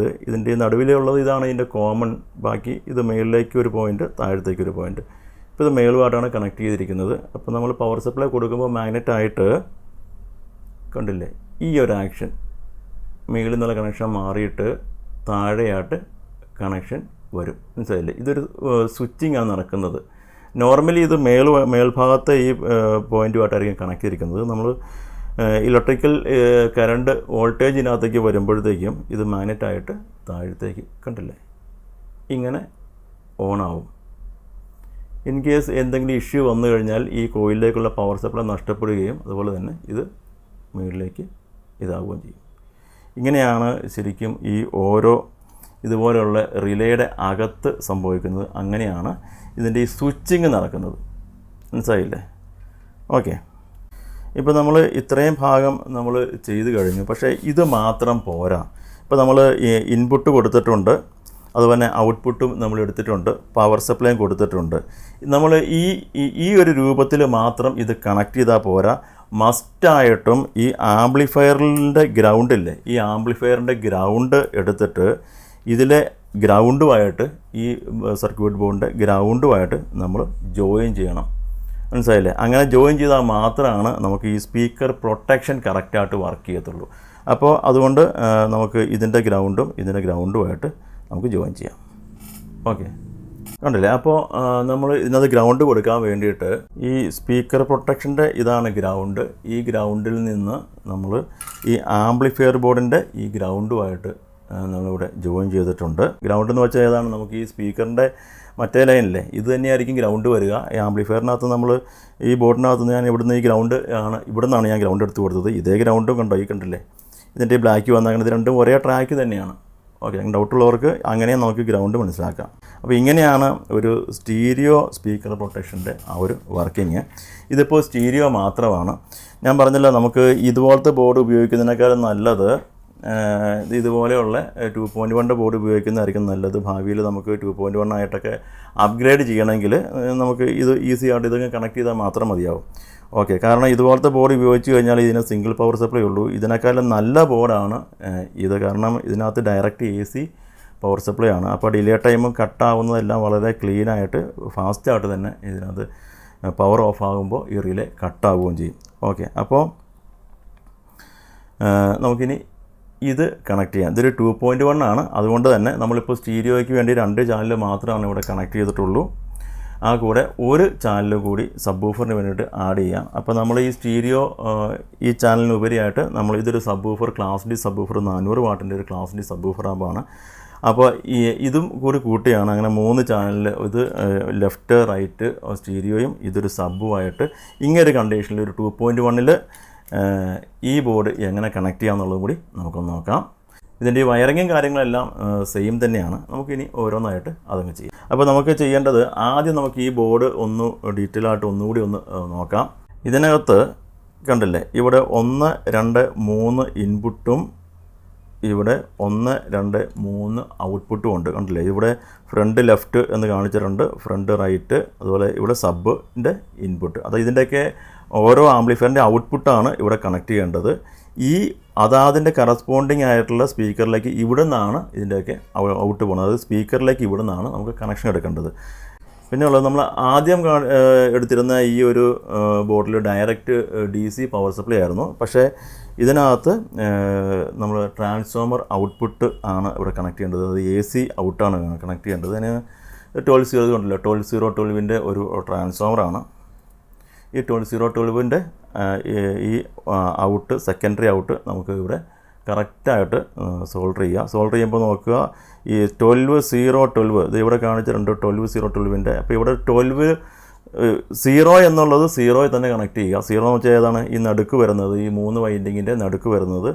ഇതിൻ്റെ നടുവിലുള്ളത് ഇതാണ് ഇതിൻ്റെ കോമൺ. ബാക്കി ഇത് മേളിലേക്ക് ഒരു പോയിൻറ്റ്, താഴത്തേക്ക് ഒരു പോയിൻറ്റ്. ഇപ്പോൾ ഇത് മേളുമായിട്ടാണ് കണക്ട് ചെയ്തിരിക്കുന്നത്. അപ്പോൾ നമ്മൾ പവർ സപ്ലൈ കൊടുക്കുമ്പോൾ മാഗ്നറ്റായിട്ട് കണ്ടില്ലേ, ഈ ഒരു ആക്ഷൻ മേളിൽ നിന്നുള്ള കണക്ഷൻ മാറിയിട്ട് താഴെയായിട്ട് കണക്ഷൻ വരും. മനസ്സിലായില്ലേ? ഇതൊരു സ്വിച്ചിങ് ആണ് നടക്കുന്നത്. നോർമലി ഇത് മേൽഭാഗത്തെ ഈ പോയിൻറ്റുമായിട്ടായിരിക്കും കണക്ട് ചെയ്തിരിക്കുന്നത്. നമ്മൾ ഇലക്ട്രിക്കൽ കറണ്ട് വോൾട്ടേജിനകത്തേക്ക് വരുമ്പോഴത്തേക്കും ഇത് മാഗ്നറ്റായിട്ട് താഴത്തേക്ക് കണ്ടില്ലേ ഇങ്ങനെ ഓണാവും. ഇൻ കേസ് എന്തെങ്കിലും ഇഷ്യൂ വന്നു കഴിഞ്ഞാൽ ഈ കോയിലിലേക്കുള്ള പവർ സപ്ലൈ നഷ്ടപ്പെടുകയും അതുപോലെ തന്നെ ഇത് മുകളിലേക്ക് ഇതാവുകയും ചെയ്യും. ഇങ്ങനെയാണ് ശരിക്കും ഈ ഓരോ ഇതുപോലെയുള്ള റിലേയുടെ അകത്ത് സംഭവിക്കുന്നത്. അങ്ങനെയാണ് ഇതിൻ്റെ ഈ സ്വിച്ചിങ് നടക്കുന്നത്. മനസ്സിലായില്ലേ? ഓക്കെ, ഇപ്പോൾ നമ്മൾ ഇത്രയും ഭാഗം നമ്മൾ ചെയ്തു കഴിഞ്ഞു. പക്ഷേ ഇത് മാത്രം പോരാ. ഇപ്പോൾ നമ്മൾ ഇൻപുട്ട് കൊടുത്തിട്ടുണ്ട്, അതുപോലെ ഔട്ട്പുട്ടും നമ്മൾ എടുത്തിട്ടുണ്ട്, പവർ സപ്ലൈയും കൊടുത്തിട്ടുണ്ട്. നമ്മൾ ഈ ഒരു രൂപത്തിൽ മാത്രം ഇത് കണക്ട് ചെയ്താൽ പോരാ. മസ്റ്റായിട്ടും ഈ ആംപ്ലിഫയറിൻ്റെ ഗ്രൗണ്ടില്ലേ, ഈ ആംപ്ലിഫയറിൻ്റെ ഗ്രൗണ്ട് എടുത്തിട്ട് ഇതിലെ ഗ്രൗണ്ടുമായിട്ട് ഈ സർക്യൂട്ട് ബോർഡിൻ്റെ ഗ്രൗണ്ടുമായിട്ട് നമ്മൾ ജോയിൻ ചെയ്യണം. മനസ്സിലായില്ലേ? അങ്ങനെ ജോയിൻ ചെയ്താൽ മാത്രമാണ് നമുക്ക് ഈ സ്പീക്കർ പ്രൊട്ടക്ഷൻ കറക്റ്റായിട്ട് വർക്ക് ചെയ്യത്തുള്ളൂ. അപ്പോൾ അതുകൊണ്ട് നമുക്ക് ഇതിൻ്റെ ഗ്രൗണ്ടുമായിട്ട് നമുക്ക് ജോയിൻ ചെയ്യാം. ഓക്കെ, കണ്ടില്ലേ? അപ്പോൾ നമ്മൾ ഇതിനകത്ത് ഗ്രൗണ്ട് കൊടുക്കാൻ വേണ്ടിയിട്ട് ഈ സ്പീക്കർ പ്രൊട്ടക്ഷൻ്റെ ഇതാണ് ഗ്രൗണ്ട്. ഈ ഗ്രൗണ്ടിൽ നിന്ന് നമ്മൾ ഈ ആംപ്ലിഫയർ ബോർഡിൻ്റെ ഈ ഗ്രൗണ്ടുമായിട്ട് നമ്മളിവിടെ ജോയിൻ ചെയ്തിട്ടുണ്ട്. ഗ്രൗണ്ട് എന്ന് വെച്ചാൽ ഏതാണ്, നമുക്ക് ഈ സ്പീക്കറിൻ്റെ മറ്റേ ലൈനില്ലേ, ഇത് തന്നെയായിരിക്കും ഗ്രൗണ്ട് വരിക. ഈ ആംപ്ലിഫയറിനകത്ത് നമ്മൾ ഈ ബോർഡിനകത്ത് ഞാൻ ഇവിടുന്ന് ഈ ഗ്രൗണ്ട് ആണ്, ഇവിടെ നിന്നാണ് ഞാൻ ഗ്രൗണ്ട് എടുത്ത് കൊടുത്തത്. ഇതേ ഗ്രൗണ്ടും കണ്ടോ, ഈ കണ്ടില്ലേ, ഇതിൻ്റെ ബ്ലാക്ക് വന്നങ്ങനെ ഇത് രണ്ടും ഒരേ ട്രാക്ക് തന്നെയാണ്. ഓക്കെ, ഡൗട്ടുള്ളവർക്ക് അങ്ങനെ നമുക്ക് ഗ്രൗണ്ട് മനസ്സിലാക്കാം. അപ്പോൾ ഇങ്ങനെയാണ് ഒരു സ്റ്റീരിയോ സ്പീക്കർ പ്രൊട്ടക്ഷൻ്റെ ആ ഒരു വർക്കിങ്. ഇതിപ്പോൾ സ്റ്റീരിയോ മാത്രമാണ്. ഞാൻ പറഞ്ഞല്ലോ, നമുക്ക് ഇതുപോലത്തെ ബോർഡ് ഉപയോഗിക്കുന്നതിനേക്കാളും നല്ലത് ഇതുപോലെയുള്ള 2.1 ബോർഡ് ഉപയോഗിക്കുന്നതായിരിക്കും നല്ലത്. ഭാവിയിൽ നമുക്ക് 2.1 ആയിട്ടൊക്കെ അപ്ഗ്രേഡ് ചെയ്യണമെങ്കിൽ നമുക്ക് ഇത് ഈസി ആയിട്ട് ഇതൊക്കെ കണക്ട് ചെയ്താൽ മാത്രം മതിയാവും. ഓക്കെ, കാരണം ഇതുപോലത്തെ ബോർഡ് ഉപയോഗിച്ച് കഴിഞ്ഞാൽ ഇതിന് സിംഗിൾ പവർ സപ്ലൈ ഉള്ളൂ. ഇതിനേക്കാളും നല്ല ബോർഡാണ് ഇത്. കാരണം ഇതിനകത്ത് ഡയറക്റ്റ് AC പവർ സപ്ലൈ ആണ്. അപ്പോൾ ഡിലേ ടൈമും കട്ടാവുന്നതെല്ലാം വളരെ ക്ലീനായിട്ട് ഫാസ്റ്റായിട്ട് തന്നെ ഇതിനകത്ത് പവർ ഓഫ് ആകുമ്പോൾ ഈ റിലേ കട്ടാവുകയും ചെയ്യും. ഓക്കെ, അപ്പോൾ നമുക്കിനി ഇത് കണക്ട് ചെയ്യാം. ഇതൊരു 2.1 ആണ്. അതുകൊണ്ട് തന്നെ നമ്മളിപ്പോൾ സ്റ്റീരിയോയ്ക്ക് വേണ്ടി 2 ചാനൽ മാത്രമാണ് ഇവിടെ കണക്ട് ചെയ്തിട്ടുള്ളൂ. ആ കൂടെ ഒരു ചാനൽ കൂടി സബ് വൂഫറിന് വേണ്ടിയിട്ട് ആഡ് ചെയ്യാം. അപ്പോൾ നമ്മൾ ഈ സ്റ്റീരിയോ ഈ ചാനലിന് ഉപരിയായിട്ട് നമ്മൾ ഇതൊരു sub woofer, class D sub woofer, 400 വാട്ടിൻ്റെ ഒരു ക്ലാസ് ഡി സബ് വൂഫർ ആകുമ്പോഴാണ്. അപ്പോൾ ഇതും കൂടി കൂട്ടിയാണ് അങ്ങനെ 3 ചാനലിൽ ഇത് ലെഫ്റ്റ് റൈറ്റ് സ്റ്റീരിയോയും ഇതൊരു സബ്ബുമായിട്ട് ഇങ്ങനൊരു കണ്ടീഷനിൽ ഒരു 2.1ൽ ഈ ബോർഡ് എങ്ങനെ കണക്ട് ചെയ്യാമെന്നുള്ളതും കൂടി നമുക്കൊന്ന് നോക്കാം. ഇതിൻ്റെ ഈ വയറിങ്ങും കാര്യങ്ങളെല്ലാം സെയിം തന്നെയാണ്. നമുക്കിനി ഓരോന്നായിട്ട് അതങ്ങ് ചെയ്യാം. അപ്പോൾ നമുക്ക് ചെയ്യേണ്ടത് ആദ്യം നമുക്ക് ഈ ബോർഡ് ഒന്ന് ഡീറ്റെയിൽ ആയിട്ട് ഒന്നുകൂടി ഒന്ന് നോക്കാം. ഇതിനകത്ത് കണ്ടില്ലേ, ഇവിടെ 1, 2, 3 ഇൻപുട്ടും ഇവിടെ 1 2 3 ഔട്ട്പുട്ടും ഉണ്ട്, കണ്ടില്ലേ? ഇവിടെ ഫ്രണ്ട് ലെഫ്റ്റ് എന്ന് കാണിച്ചിട്ടുണ്ട്, ഫ്രണ്ട് റൈറ്റ്, അതുപോലെ ഇവിടെ സബ്ബിൻ്റെ ഇൻപുട്ട്. അത് ഇതിൻ്റെയൊക്കെ ഓരോ ആംപ്ലിഫയറിൻ്റെ ഔട്ട്പുട്ടാണ് ഇവിടെ കണക്ട് ചെയ്യേണ്ടത്. അതാതിൻ്റെ കറസ്പോണ്ടിങ് ആയിട്ടുള്ള സ്പീക്കറിലേക്ക് ഇവിടെ നിന്നാണ് ഇതിൻ്റെയൊക്കെ ഔട്ട് പോകുന്നത്. അത് സ്പീക്കറിലേക്ക് ഇവിടെ നിന്നാണ് നമുക്ക് കണക്ഷൻ എടുക്കേണ്ടത്. പിന്നെ ഉള്ളത് നമ്മൾ ആദ്യം എടുത്തിരുന്ന ഈ ഒരു ബോർഡിൽ ഡയറക്റ്റ് DC പവർ സപ്ലൈ ആയിരുന്നു. പക്ഷേ ഇതിനകത്ത് നമ്മൾ ട്രാൻസ്ഫോമർ ഔട്ട്പുട്ട് ആണ് ഇവിടെ കണക്ട് ചെയ്യേണ്ടത്. അത് AC ഔട്ടാണ് കണക്ട് ചെയ്യേണ്ടത്. അതിന് 12 കൊണ്ടല്ലോ, 12 ഒരു ട്രാൻസ്ഫോമറാണ്. ഈ 12 ഈ ഔട്ട്, സെക്കൻഡറി ഔട്ട് നമുക്ക് ഇവിടെ കറക്റ്റായിട്ട് സോൾഡർ ചെയ്യുക. സോൾഡർ ചെയ്യുമ്പോൾ നോക്കുക, ഈ 12 ഇത് ഇവിടെ കാണിച്ചിട്ടുണ്ട് 12 അപ്പോൾ ഇവിടെ 0 എന്നുള്ളത് 0 തന്നെ കണക്ട് ചെയ്യുക. 0 എന്ന് വെച്ചാൽ ഏതാണ്? ഈ നടുക്ക് വരുന്നത്, ഈ 3 വൈൻഡിങ്ങിൻ്റെ നടുക്ക് വരുന്നത്.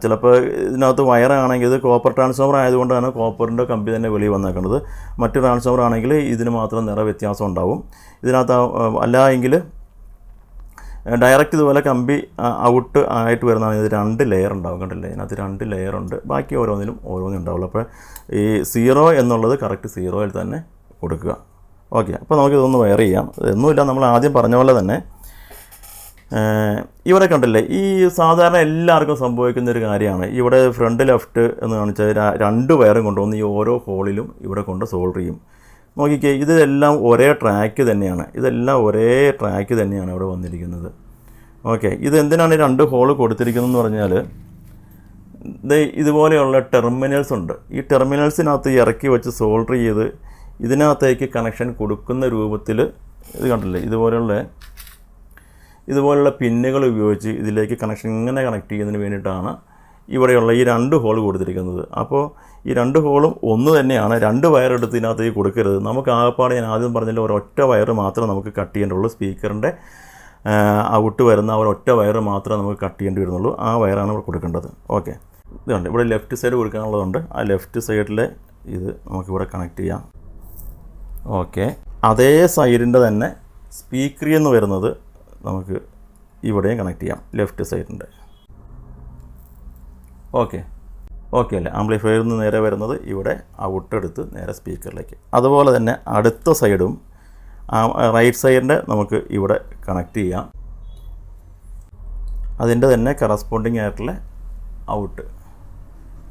ചിലപ്പോൾ ഇതിനകത്ത് വയറാണെങ്കിൽ ഇത് കോപ്പർ ട്രാൻസ്ഫോമർ ആയതുകൊണ്ടാണ് കോപ്പറിൻ്റെ കമ്പി തന്നെ വെളിയിൽ വന്നേക്കുന്നത്. മറ്റ് ട്രാൻസ്ഫോമർ ആണെങ്കിൽ ഇതിന് മാത്രം നിറ വ്യത്യാസം ഉണ്ടാവും. ഇതിനകത്ത് അല്ല എങ്കിൽ ഡയറക്റ്റ് ഇതുപോലെ കമ്പി ഔട്ട് ആയിട്ട് വരുന്നതാണ്. ഇത് 2 ലെയർ ഉണ്ടാവും, കണ്ടില്ലേ? ഇതിനകത്ത് 2 ലെയർ ഉണ്ട്. ബാക്കി ഓരോന്നിനും ഉണ്ടാവുള്ളൂ. അപ്പോൾ ഈ 0 എന്നുള്ളത് കറക്റ്റ് 0 തന്നെ കൊടുക്കുക. ഓക്കെ, അപ്പോൾ നമുക്കിതൊന്ന് വയർ ചെയ്യാം. ഇതൊന്നുമില്ല, നമ്മൾ ആദ്യം പറഞ്ഞ പോലെ തന്നെ ഇവിടെ കണ്ടില്ലേ, ഈ സാധാരണ എല്ലാവർക്കും സംഭവിക്കുന്ന ഒരു കാര്യമാണ്. ഇവിടെ ഫ്രണ്ട് ലെഫ്റ്റ് എന്ന് കാണിച്ചാൽ 2 വയറും കൊണ്ടുവന്ന് ഈ ഓരോ ഹോളിലും ഇവിടെ കൊണ്ട് സോൾഡർ ചെയ്യും. നോക്കിക്കേ, ഇതെല്ലാം ഒരേ ട്രാക്ക് തന്നെയാണ്. ഇവിടെ വന്നിരിക്കുന്നത്. ഓക്കെ, ഇതെന്തിനാണ് 2 ഹോൾ കൊടുത്തിരിക്കുന്നതെന്ന് പറഞ്ഞാൽ, ഇതുപോലെയുള്ള ടെർമിനൽസ് ഉണ്ട്. ഈ ടെർമിനൽസിനകത്ത് ഇറക്കി വെച്ച് സോൾഡർ ചെയ്ത് ഇതിനകത്തേക്ക് കണക്ഷൻ കൊടുക്കുന്ന രൂപത്തിൽ, ഇത് കണ്ടില്ലേ, ഇതുപോലുള്ള പിന്നുകൾ ഉപയോഗിച്ച് ഇതിലേക്ക് കണക്ഷൻ ഇങ്ങനെ കണക്ട് ചെയ്യുന്നതിന് വേണ്ടിയിട്ടാണ് ഇവിടെയുള്ള ഈ 2 ഹോൾ കൊടുത്തിരിക്കുന്നത്. അപ്പോൾ ഈ 2 ഹോളും ഒന്ന് തന്നെയാണ്. 2 വയർ എടുത്ത് ഇതിനകത്തേക്ക് കൊടുക്കരുത്. നമുക്ക് ആകപ്പാടെ ഞാൻ ആദ്യം പറഞ്ഞില്ല, ഒരൊറ്റ വയർ മാത്രമേ നമുക്ക് കട്ട് ചെയ്യേണ്ടുള്ളൂ. സ്പീക്കറിൻ്റെ ഔട്ട് വരുന്ന ഒരൊറ്റ വയർ മാത്രമേ നമുക്ക് കട്ട് ചെയ്യേണ്ടി വരുന്നുള്ളൂ. ആ വയറാണ് ഇവിടെ കൊടുക്കേണ്ടത്. ഓക്കെ, ഇതുണ്ട്. ഇവിടെ ലെഫ്റ്റ് സൈഡ് കൊടുക്കാനുള്ളതുണ്ട്. ആ ലെഫ്റ്റ് സൈഡിലെ ഇത് നമുക്കിവിടെ കണക്ട് ചെയ്യാം. ഓക്കെ, അതേ സൈഡിൻ്റെ തന്നെ സ്പീക്കറിൽ നിന്ന് വരുന്നത് നമുക്ക് ഇവിടെയും കണക്ട് ചെയ്യാം, ലെഫ്റ്റ് സൈഡിൻ്റെ. ഓക്കെ അല്ലേ? ആംപ്ലിഫയറിൽ നിന്ന് നേരെ വരുന്നത് ഇവിടെ ഔട്ട് എടുത്ത് നേരെ സ്പീക്കറിലേക്ക്. അതുപോലെ തന്നെ അടുത്ത സൈഡും റൈറ്റ് സൈഡിൻ്റെ നമുക്ക് ഇവിടെ കണക്ട് ചെയ്യാം. അതിൻ്റെ തന്നെ കറസ്പോണ്ടിങ് ആയിട്ടുള്ള ഔട്ട്,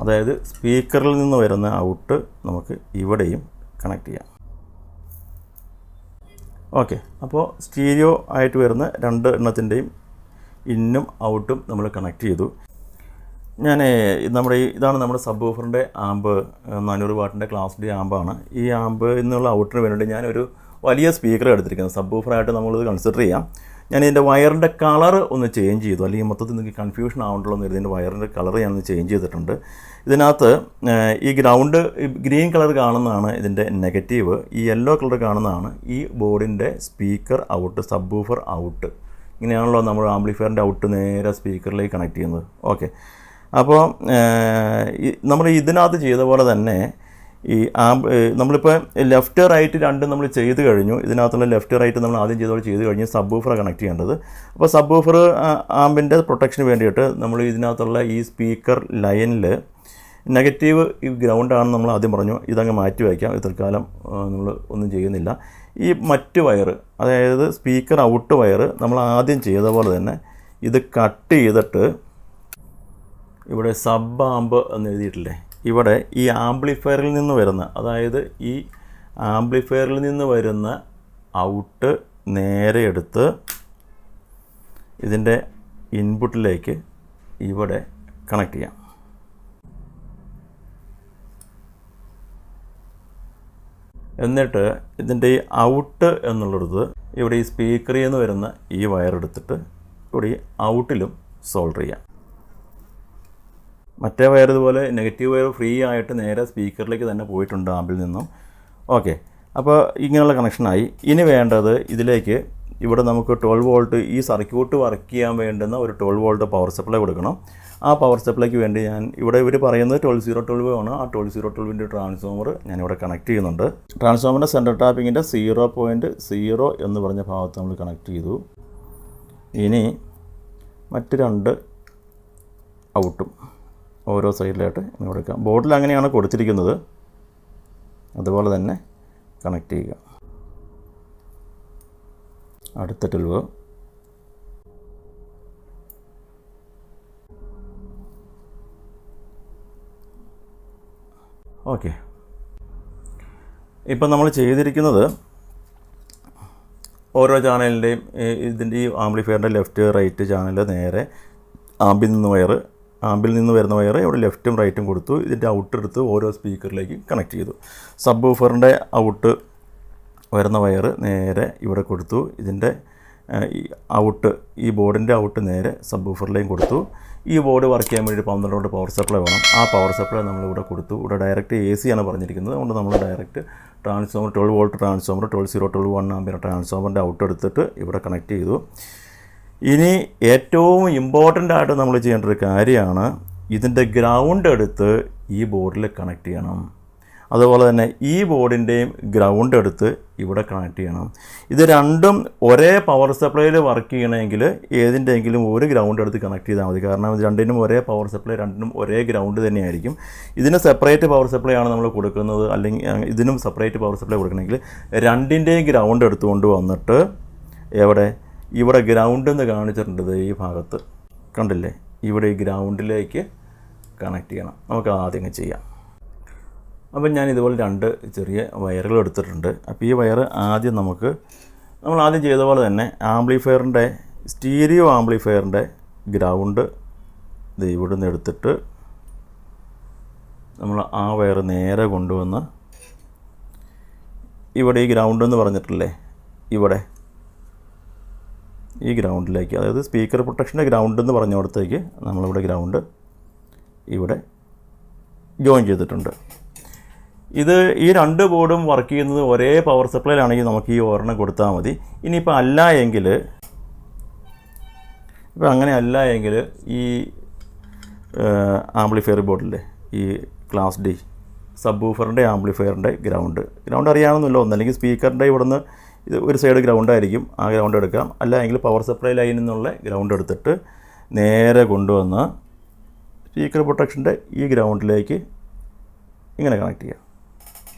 അതായത് സ്പീക്കറിൽ നിന്ന് വരുന്ന ഔട്ട് നമുക്ക് ഇവിടെയും കണക്ട് ചെയ്യാം. ഓക്കെ, അപ്പോൾ സ്റ്റീരിയോ ആയിട്ട് വരുന്ന 2 എണ്ണത്തിൻ്റെയും ഇന്നും ഔട്ടും നമ്മൾ കണക്ട് ചെയ്തു. ഇതാണ് നമ്മുടെ സബ് വൂഫറിൻ്റെ ആമ്പ്. 400 വാട്ടിൻ്റെ ക്ലാസ് ഡി ആമ്പാണ്. ഈ ആമ്പ് എന്നുള്ള ഔട്ടിന് വേണ്ടിയിട്ട് ഞാനൊരു വലിയ സ്പീക്കർ എടുത്തിരിക്കുന്നത്. സബ് വൂഫറായിട്ട് നമ്മളിത് കൺസിഡർ ചെയ്യാം. ഞാൻ ഇതിൻ്റെ വയറിൻ്റെ കളർ ഒന്ന് ചേഞ്ച് ചെയ്തു, അല്ലെങ്കിൽ മൊത്തത്തിൽ നിങ്ങൾക്ക് കൺഫ്യൂഷൻ ആവണ്ടല്ലോ എന്ന് കരുതി ഇതിൻ്റെ വയറിൻ്റെ കളർ ഞാനൊന്ന് ചേഞ്ച് ചെയ്തിട്ടുണ്ട്. ഇതിനകത്ത് ഈ ഗ്രീൻ കളർ കാണുന്നതാണ് ഇതിൻ്റെ നെഗറ്റീവ്, ഈ യെല്ലോ കളർ കാണുന്നതാണ് ഈ ബോർഡിൻ്റെ speaker out, subwoofer out. ഇങ്ങനെയാണല്ലോ നമ്മൾ ആംപ്ലിഫയറിൻ്റെ ഔട്ട് നേരെ സ്പീക്കറിലേക്ക് കണക്ട് ചെയ്യുന്നത്. ഓക്കെ, അപ്പോൾ നമ്മൾ ഇതിനകത്ത് ചെയ്ത പോലെ തന്നെ നമ്മളിപ്പോൾ ലെഫ്റ്റ് റൈറ്റ് 2 നമ്മൾ ചെയ്ത് കഴിഞ്ഞു. ഇതിനകത്തുള്ള ലെഫ്റ്റ് റൈറ്റ് നമ്മൾ ആദ്യം ചെയ്ത് കഴിഞ്ഞ് സബ് വൂഫർ കണക്ട് ചെയ്യേണ്ടത്. അപ്പോൾ സബ് വൂഫർ ആമ്പിൻ്റെ പ്രൊട്ടക്ഷന് വേണ്ടിയിട്ട് നമ്മൾ ഇതിനകത്തുള്ള ഈ സ്പീക്കർ ലൈനിൽ നെഗറ്റീവ് ഈ ഗ്രൗണ്ടാണെന്ന് നമ്മൾ ആദ്യം പറഞ്ഞു. ഇതങ്ങ് മാറ്റി വയ്ക്കാം, തൽക്കാലം നമ്മൾ ഒന്നും ചെയ്യുന്നില്ല. ഈ മറ്റ് വയർ, അതായത് സ്പീക്കർ ഔട്ട് വയർ നമ്മൾ ആദ്യം ചെയ്ത പോലെ തന്നെ ഇത് കട്ട് ചെയ്തിട്ട് ഇവിടെ സബ് ആമ്പ് എന്ന് എഴുതിയിട്ടില്ലേ, ഇവിടെ ഈ ആംപ്ലിഫയറിൽ നിന്ന് വരുന്ന, അതായത് ഈ ആംപ്ലിഫയറിൽ നിന്ന് വരുന്ന ഔട്ട് നേരെ എടുത്ത് ഇതിൻ്റെ ഇൻപുട്ടിലേക്ക് ഇവിടെ കണക്ട് ചെയ്യാം. എന്നിട്ട് ഇതിൻ്റെ ഈ ഔട്ട് എന്നുള്ളത് ഇവിടെ ഈ സ്പീക്കറിൽ നിന്ന് വരുന്ന ഈ വയർ എടുത്തിട്ട് ഇവിടെ ഈ ഔട്ടിലും സോൾഡർ ചെയ്യാം. മറ്റേ വയർ ഇതുപോലെ നെഗറ്റീവ് വയർ ഫ്രീ ആയിട്ട് നേരെ സ്പീക്കറിലേക്ക് തന്നെ പോയിട്ടുണ്ട് ആമ്പിൽ നിന്നും. ഓക്കെ, അപ്പോൾ ഇങ്ങനെയുള്ള കണക്ഷനായി. ഇനി വേണ്ടത് ഇതിലേക്ക് ഇവിടെ നമുക്ക് 12 വോൾട്ട് ഈ സർക്യൂട്ട് വർക്ക് ചെയ്യാൻ വേണ്ടുന്ന ഒരു 12 വോൾട്ട് പവർ സപ്ലൈ കൊടുക്കണം. ആ പവർ സപ്ലൈക്ക് വേണ്ടി ഇവർ പറയുന്നത് 12012 ആണ്. ആ 12012 ട്രാൻസ്ഫോമർ ഞാനിവിടെ കണക്ട് ചെയ്യുന്നുണ്ട്. ട്രാൻസ്ഫോമറിൻ്റെ സെൻറ്റർ ടാപ്പിങ്ങിൻ്റെ 0.0 എന്ന് പറഞ്ഞ ഭാഗത്ത് നമ്മൾ കണക്ട് ചെയ്തു. ഇനി മറ്റ് 2 ഔട്ടും ഓരോ സൈഡിലായിട്ട് ഇങ്ങനെ കൊടുക്കാം. ബോർഡിൽ അങ്ങനെയാണ് കൊടുത്തിരിക്കുന്നത്, അതുപോലെ തന്നെ കണക്ട് ചെയ്യുക. അടുത്ത 12. ഓക്കെ, ഇപ്പം നമ്മൾ ചെയ്തിരിക്കുന്നത് ഓരോ ചാനലിൻ്റെയും ഇതിൻ്റെ ഈ ആംപ്ലിഫയറിൻ്റെ ലെഫ്റ്റ് റൈറ്റ് ചാനൽ നേരെ ആമ്പിൽ നിന്ന് വരുന്ന വയർ ഇവിടെ ലെഫ്റ്റും റൈറ്റും കൊടുത്തു. ഇതിൻ്റെ ഔട്ട് എടുത്ത് ഓരോ സ്പീക്കറിലേക്ക് കണക്ട് ചെയ്തു. സബ് വൂഫറിൻ്റെ ഔട്ട് വരുന്ന വയർ നേരെ ഇവിടെ കൊടുത്തു. ഇതിൻ്റെ ഔട്ട്, ഈ ബോർഡിൻ്റെ ഔട്ട് നേരെ സബ് വൂഫറിലേക്കും കൊടുത്തു. ഈ ബോർഡ് വർക്ക് ചെയ്യാൻ വേണ്ടി 12 വോൾട്ട് പവർ സപ്ലൈ വേണം. ആ പവർ സപ്ലൈ നമ്മളിവിടെ കൊടുത്തു. ഇവിടെ ഡയറക്റ്റ് AC ആണ് പറഞ്ഞിരിക്കുന്നത്. അതുകൊണ്ട് നമ്മൾ direct transformer 12 volt transformer 12012 ampere ട്രാൻസ്ഫോമറിൻ്റെ ഔട്ട് എടുത്തിട്ട് ഇവിടെ കണക്ട് ചെയ്തു. ഇനി ഏറ്റവും ഇമ്പോർട്ടൻ്റ് ആയിട്ട് നമ്മൾ ചെയ്യേണ്ട ഒരു കാര്യമാണ് ഇതിൻ്റെ ഗ്രൗണ്ട് എടുത്ത് ഈ ബോർഡിൽ കണക്ട് ചെയ്യണം. അതുപോലെ തന്നെ ഈ ബോർഡിൻ്റെയും ഗ്രൗണ്ട് എടുത്ത് ഇവിടെ കണക്ട് ചെയ്യണം. ഇത് രണ്ടും ഒരേ പവർ സപ്ലൈയിൽ വർക്ക് ചെയ്യണമെങ്കിൽ ഏതിൻ്റെയെങ്കിലും ഒരു ഗ്രൗണ്ട് എടുത്ത് കണക്ട് ചെയ്താൽ മതി. കാരണം ഇത് രണ്ടിനും ഒരേ പവർ സപ്ലൈ, രണ്ടിനും ഒരേ ഗ്രൗണ്ട് തന്നെയായിരിക്കും. ഇതിന് സെപ്പറേറ്റ് പവർ സപ്ലൈ ആണ് നമ്മൾ കൊടുക്കുന്നത്, അല്ലെങ്കിൽ ഇതിനും സെപ്പറേറ്റ് പവർ സപ്ലൈ കൊടുക്കണമെങ്കിൽ രണ്ടിൻ്റെയും ഗ്രൗണ്ട് എടുത്തുകൊണ്ട് വന്നിട്ട് ഇവിടെ ഗ്രൗണ്ട് എന്ന് കാണിച്ചിട്ടുണ്ട് ഈ ഭാഗത്ത്, കണ്ടില്ലേ? ഇവിടെ ഈ ഗ്രൗണ്ടിലേക്ക് കണക്ട് ചെയ്യണം. നമുക്ക് ആദ്യം ചെയ്യാം. അപ്പം ഞാൻ ഇതുപോലെ 2 ചെറിയ വയറുകൾ എടുത്തിട്ടുണ്ട്. അപ്പോൾ ഈ വയർ ആദ്യം നമ്മൾ ആദ്യം ചെയ്ത പോലെ തന്നെ ആംപ്ലിഫയറിൻ്റെ സ്റ്റീരിയോ ആംപ്ലിഫയറിൻ്റെ ഗ്രൗണ്ട് ഇത് ഇവിടെ നിന്ന് എടുത്തിട്ട് നമ്മൾ ആ വയർ നേരെ കൊണ്ടുവന്ന് ഇവിടെ ഈ ഗ്രൗണ്ട് എന്ന് പറഞ്ഞിട്ടില്ലേ, ഇവിടെ ഈ ഗ്രൗണ്ടിലേക്ക്, അതായത് സ്പീക്കർ പ്രൊട്ടക്ഷൻ്റെ ഗ്രൗണ്ട് എന്ന് പറഞ്ഞിടത്തേക്ക് നമ്മളിവിടെ ഗ്രൗണ്ട് ഇവിടെ ജോയിൻ ചെയ്തിട്ടുണ്ട്. ഇത് ഈ 2 ബോർഡും വർക്ക് ചെയ്യുന്നത് ഒരേ പവർ സപ്ലൈയിലാണെങ്കിൽ നമുക്ക് ഈ ഒരെണ്ണം കൊടുത്താൽ മതി. ഇനിയിപ്പോൾ അല്ല എങ്കിൽ, അങ്ങനെ അല്ല എങ്കിൽ ഈ ആംപ്ലിഫയർ ബോർഡിലെ ഈ ക്ലാസ് D സബ് വൂഫറിൻ്റെ ആംപ്ലിഫയറിൻ്റെ ഗ്രൗണ്ട് അറിയാമെന്നല്ലോ. ഒന്നല്ലെങ്കിൽ സ്പീക്കറിൻ്റെ ഇവിടുന്ന് ഇത് ഒരു സൈഡ് ഗ്രൗണ്ട് ആയിരിക്കും, ആ ഗ്രൗണ്ട് എടുക്കാം. അല്ല എങ്കിൽ പവർ സപ്ലൈ ലൈനിൽ നിന്നുള്ള ഗ്രൗണ്ട് എടുത്തിട്ട് നേരെ കൊണ്ടുവന്ന് സ്പീക്കർ പ്രൊട്ടക്ഷൻ്റെ ഈ ഗ്രൗണ്ടിലേക്ക് ഇങ്ങനെ കണക്ട് ചെയ്യാം.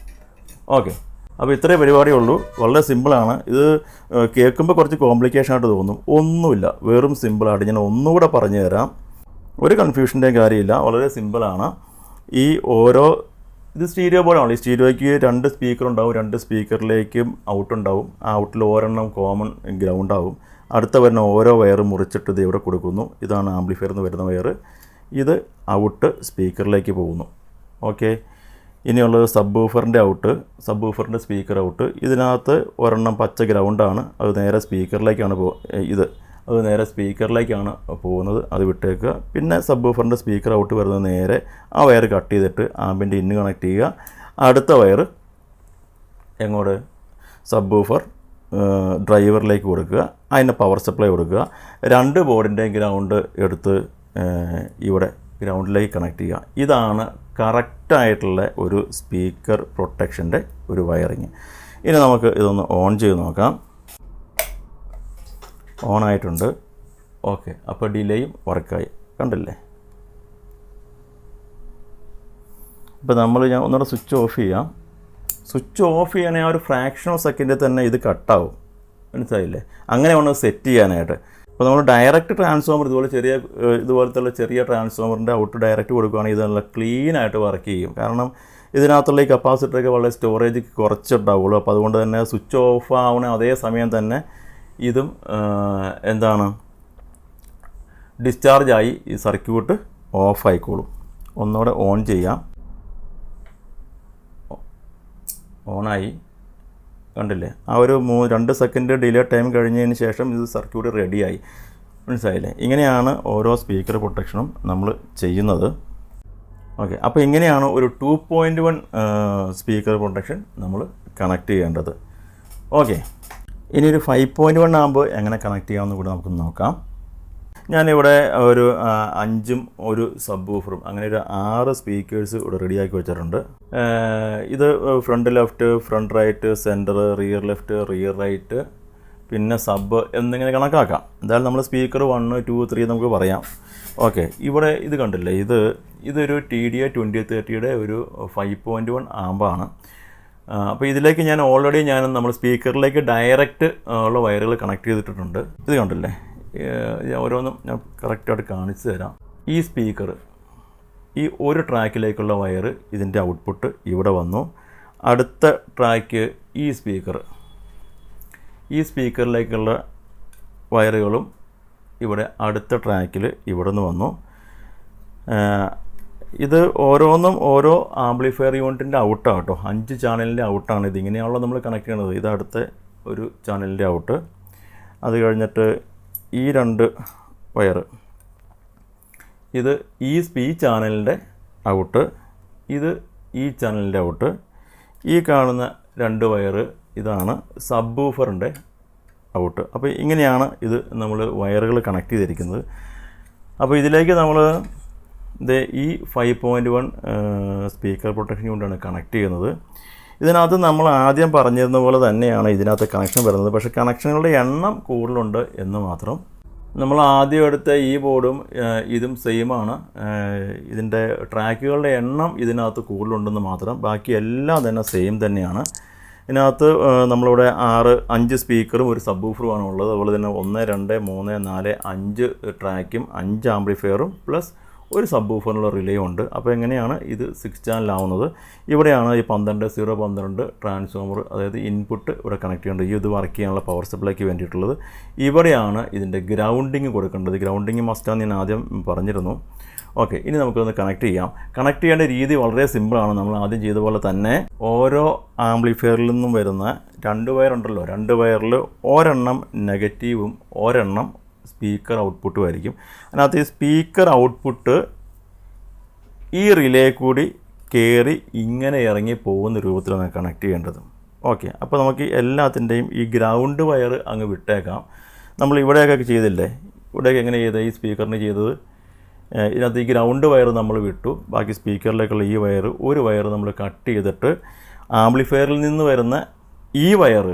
ഓക്കെ, അപ്പോൾ ഇത്രേ പരിപാടിയുള്ളൂ. വളരെ സിമ്പിളാണ്. ഇത് കേൾക്കുമ്പോൾ കുറച്ച് കോംപ്ലിക്കേഷൻ ആയിട്ട് തോന്നും. ഒന്നുമില്ല, വെറും സിമ്പിളായിട്ട് ഞാൻ ഒന്നുകൂടെ പറഞ്ഞു തരാം. ഒരു കൺഫ്യൂഷൻ്റെയും കാര്യമില്ല, വളരെ സിമ്പിളാണ്. ഈ ഇത് സ്റ്റീരിയോ ബോർഡാണ്. ഈ സ്റ്റീരിയോയ്ക്ക് 2 സ്പീക്കർ ഉണ്ടാവും, 2 സ്പീക്കറിലേക്കും ഔട്ടുണ്ടാവും. ആ ഔട്ടിൽ ഒരെണ്ണം കോമൺ ഗ്രൗണ്ട് ആവും. അടുത്ത വരുന്ന ഓരോ വയർ മുറിച്ചിട്ട് ഇത് ഇവിടെ കൊടുക്കുന്നു. ഇതാണ് ആംപ്ലിഫയറിൽ നിന്ന് വരുന്ന വയർ. ഇത് ഔട്ട് സ്പീക്കറിലേക്ക് പോകുന്നു. ഓക്കെ, ഇനിയുള്ളത് സബ് വൂഫറിൻ്റെ ഔട്ട്, സബ് വൂഫറിൻ്റെ സ്പീക്കർ ഔട്ട്. ഇതിനകത്ത് ഒരെണ്ണം പച്ച ഗ്രൗണ്ടാണ്, അത് നേരെ സ്പീക്കറിലേക്കാണ് അത് നേരെ സ്പീക്കറിലേക്കാണ് പോകുന്നത്, അത് വിട്ടേക്കുക. പിന്നെ സബ് വൂഫറിൻ്റെ സ്പീക്കർ ഔട്ട് വരുന്നത് നേരെ ആ വയർ കട്ട് ചെയ്തിട്ട് ആമ്പിൻ്റെ ഇന്ന് കണക്ട് ചെയ്യുക. അടുത്ത വയർ എങ്ങോട്ട്? സബ് വൂഫർ ഡ്രൈവറിലേക്ക് കൊടുക്കുക, അതിൻ്റെ പവർ സപ്ലൈ കൊടുക്കുക. 2 ബോർഡിൻ്റെ ഗ്രൗണ്ട് എടുത്ത് ഇവിടെ ഗ്രൗണ്ടിലേക്ക് കണക്ട് ചെയ്യുക. ഇതാണ് കറക്റ്റായിട്ടുള്ള ഒരു സ്പീക്കർ പ്രൊട്ടക്ഷൻ്റെ ഒരു വയറിങ്. ഇനി നമുക്ക് ഇതൊന്ന് ഓൺ ചെയ്ത് നോക്കാം. ഓണായിട്ടുണ്ട്. ഓക്കെ, അപ്പോൾ ഡിലേയും വർക്കായി, കണ്ടില്ലേ? ഇപ്പോൾ ഞാൻ ഒന്നുകൂടെ സ്വിച്ച് ഓഫ് ചെയ്യാം. സ്വിച്ച് ഓഫ് ചെയ്യണേ ആ ഒരു ഫ്രാക്ഷൻ ഓഫ് സെക്കൻഡിൽ തന്നെ ഇത് കട്ടാവും, മനസ്സിലായില്ലേ? അങ്ങനെ വേണം സെറ്റ് ചെയ്യാനായിട്ട്. അപ്പോൾ നമ്മൾ ഡയറക്റ്റ് ട്രാൻസ്ഫോമർ ഇതുപോലത്തെ ചെറിയ ട്രാൻസ്ഫോമറിൻ്റെ ഔട്ട് ഡയറക്റ്റ് കൊടുക്കുകയാണെങ്കിൽ ഇത് നല്ല ക്ലീനായിട്ട് വർക്ക് ചെയ്യും. കാരണം ഇതിനകത്തുള്ള ഈ കപ്പാസിറ്ററൊക്കെ വളരെ സ്റ്റോറേജ് കുറച്ചുണ്ടാവുള്ളൂ. അപ്പോൾ അതുകൊണ്ട് തന്നെ സ്വിച്ച് ഓഫ് ആവണ അതേ സമയം തന്നെ ഇതും ഡിസ്ചാർജായി ഈ സർക്യൂട്ട് ഓഫ് ആയിക്കോളും. ഒന്നുകൂടെ ഓൺ ചെയ്യാം. ഓണായി, കണ്ടില്ലേ? ആ ഒരു 2 സെക്കൻഡ് ഡിലേ ടൈം കഴിഞ്ഞതിന് ശേഷം ഇത് സർക്യൂട്ട് റെഡിയായി, മനസ്സിലായില്ലേ? ഇങ്ങനെയാണ് ഓരോ സ്പീക്കർ പ്രൊട്ടക്ഷനും നമ്മൾ ചെയ്യുന്നത്. ഓക്കെ, അപ്പോൾ ഇങ്ങനെയാണ് ഒരു 2.1 സ്പീക്കർ പ്രൊട്ടക്ഷൻ നമ്മൾ കണക്ട് ചെയ്യേണ്ടത്. ഓക്കെ, ഇനി ഒരു 5.1 ആകുമ്പോൾ എങ്ങനെ കണക്ട് ചെയ്യാമെന്ന് കൂടി നമുക്ക് നോക്കാം. ഞാനിവിടെ ഒരു 5ഉം ഒരു സബ് വൂഫറും അങ്ങനെ ഒരു 6 സ്പീക്കേഴ്സ് ഇവിടെ റെഡിയാക്കി വെച്ചിട്ടുണ്ട്. ഇത് front left, front right, centre, rear left, rear right, പിന്നെ സബ് എന്നിങ്ങനെ കണക്കാക്കാം. എന്തായാലും നമ്മൾ സ്പീക്കർ 1, 2, 3 നമുക്ക് പറയാം. ഓക്കെ, ഇവിടെ ഇത് കണ്ടില്ലേ, ഇതൊരു TDA 2030 ഒരു 5.1 ആമ്പാണ്. അപ്പോൾ ഇതിലേക്ക് നമ്മൾ സ്പീക്കറിലേക്ക് ഡയറക്റ്റ് ഉള്ള വയറുകൾ കണക്ട് ചെയ്തിട്ടുണ്ട്. ഇത് കണ്ടില്ലേ, ഓരോന്നും ഞാൻ കറക്റ്റായിട്ട് കാണിച്ചു തരാം. ഈ സ്പീക്കർ, ഈ ഒരു ട്രാക്കിലേക്കുള്ള വയറ് ഇതിൻ്റെ ഔട്ട്പുട്ട് ഇവിടെ വന്നു. അടുത്ത ട്രാക്ക് ഈ സ്പീക്കറിലേക്കുള്ള വയറുകളും ഇവിടെ അടുത്ത ട്രാക്കിൽ ഇവിടെ നിന്ന് വന്നു. ഇത് ഓരോന്നും ഓരോ ആംപ്ലിഫയർ യൂണിറ്റിൻ്റെ ഔട്ടാണ് കേട്ടോ. 5 ചാനലിൻ്റെ ഔട്ടാണ് ഇത്. ഇങ്ങനെയാണല്ലോ നമ്മൾ കണക്ട് ചെയ്യണത്. ഇത് അടുത്ത ഒരു ചാനലിൻ്റെ ഔട്ട്. അത് കഴിഞ്ഞിട്ട് ഈ 2 വയറ്, ഇത് ഈ ചാനലിൻ്റെ ഔട്ട്, ഇത് ഈ ചാനലിൻ്റെ ഔട്ട്. ഈ കാണുന്ന 2 വയറ് ഇതാണ് സബ് വൂഫറിൻ്റെ ഔട്ട്. അപ്പോൾ ഇങ്ങനെയാണ് ഇത് നമ്മൾ വയറുകൾ കണക്ട് ചെയ്തിരിക്കുന്നത്. അപ്പോൾ ഇതിലേക്ക് നമ്മൾ ഈ 5.1 സ്പീക്കർ പ്രൊട്ടക്ഷൻ കൊണ്ടാണ് കണക്ട് ചെയ്യുന്നത്. ഇതിനകത്ത് നമ്മൾ ആദ്യം പറഞ്ഞിരുന്ന പോലെ തന്നെയാണ് ഇതിനകത്ത് കണക്ഷൻ വരുന്നത്. പക്ഷേ കണക്ഷനുകളുടെ എണ്ണം കൂടുതലുണ്ട് എന്ന് മാത്രം. നമ്മൾ ആദ്യം എടുത്ത ഈ ബോർഡും ഇതും സെയിമാണ്. ഇതിൻ്റെ ട്രാക്കുകളുടെ എണ്ണം ഇതിനകത്ത് കൂടുതലുണ്ടെന്ന് മാത്രം. ബാക്കി എല്ലാം തന്നെ സെയിം തന്നെയാണ്. ഇതിനകത്ത് നമ്മളിവിടെ 5 സ്പീക്കറും ഒരു സബ് വൂഫറുമാണ് ഉള്ളത്. അതുപോലെ തന്നെ 1, 2, 3, 4, 5 ട്രാക്കും 5 ആംപ്ലിഫയറും പ്ലസ് ഒരു സബ് വൂഫറിനുള്ള റിലേയും ഉണ്ട്. അപ്പോൾ എങ്ങനെയാണ് ഇത് 6 ചാനലാവുന്നത്? ഇവിടെയാണ് ഈ 12 ട്രാൻസ്ഫോമർ, അതായത് ഇൻപുട്ട് ഇവിടെ കണക്ട് ചെയ്യേണ്ടത്. ഇത് വർക്ക് ചെയ്യാനുള്ള പവർ സപ്ലൈക്ക് വേണ്ടിയിട്ടുള്ളത്. ഇവിടെയാണ് ഇതിൻ്റെ ഗ്രൗണ്ടിങ് കൊടുക്കേണ്ടത്. ഗ്രൗണ്ടിങ് മസ്റ്റാന്ന് ഞാൻ ആദ്യം പറഞ്ഞിരുന്നു. ഓക്കെ, ഇനി നമുക്കൊന്ന് കണക്ട് ചെയ്യാം. കണക്ട് ചെയ്യേണ്ട രീതി വളരെ സിമ്പിളാണ്. നമ്മൾ ആദ്യം ചെയ്ത പോലെ തന്നെ ഓരോ ആംപ്ലിഫയറിൽ നിന്നും വരുന്ന 2 വയറുണ്ടല്ലോ, 2 വയറിൽ ഒരെണ്ണം നെഗറ്റീവും ഒരെണ്ണം സ്പീക്കർ ഔട്ട്പുട്ടും ആയിരിക്കും. അതിനകത്ത് ഈ സ്പീക്കർ ഔട്ട്പുട്ട് ഈ റിലേ കൂടി കയറി ഇങ്ങനെ ഇറങ്ങി പോകുന്ന രൂപത്തിലാണ് കണക്ട് ചെയ്യേണ്ടത്. ഓക്കെ, അപ്പോൾ നമുക്ക് എല്ലാത്തിൻ്റെയും ഈ ഗ്രൗണ്ട് വയർ അങ്ങ് വിട്ടേക്കാം. നമ്മൾ ഇവിടെയൊക്കെ ചെയ്തില്ലേ, ഇവിടെയൊക്കെ എങ്ങനെ ചെയ്തത്? ഈ സ്പീക്കറിന് ചെയ്തത് ഇതിനകത്ത് ഈ ഗ്രൗണ്ട് വയർ നമ്മൾ വിട്ടു. ബാക്കി സ്പീക്കറിലേക്കുള്ള ഒരു വയർ നമ്മൾ കട്ട് ചെയ്തിട്ട് ആംപ്ലിഫയറിൽ നിന്ന് വരുന്ന ഈ വയർ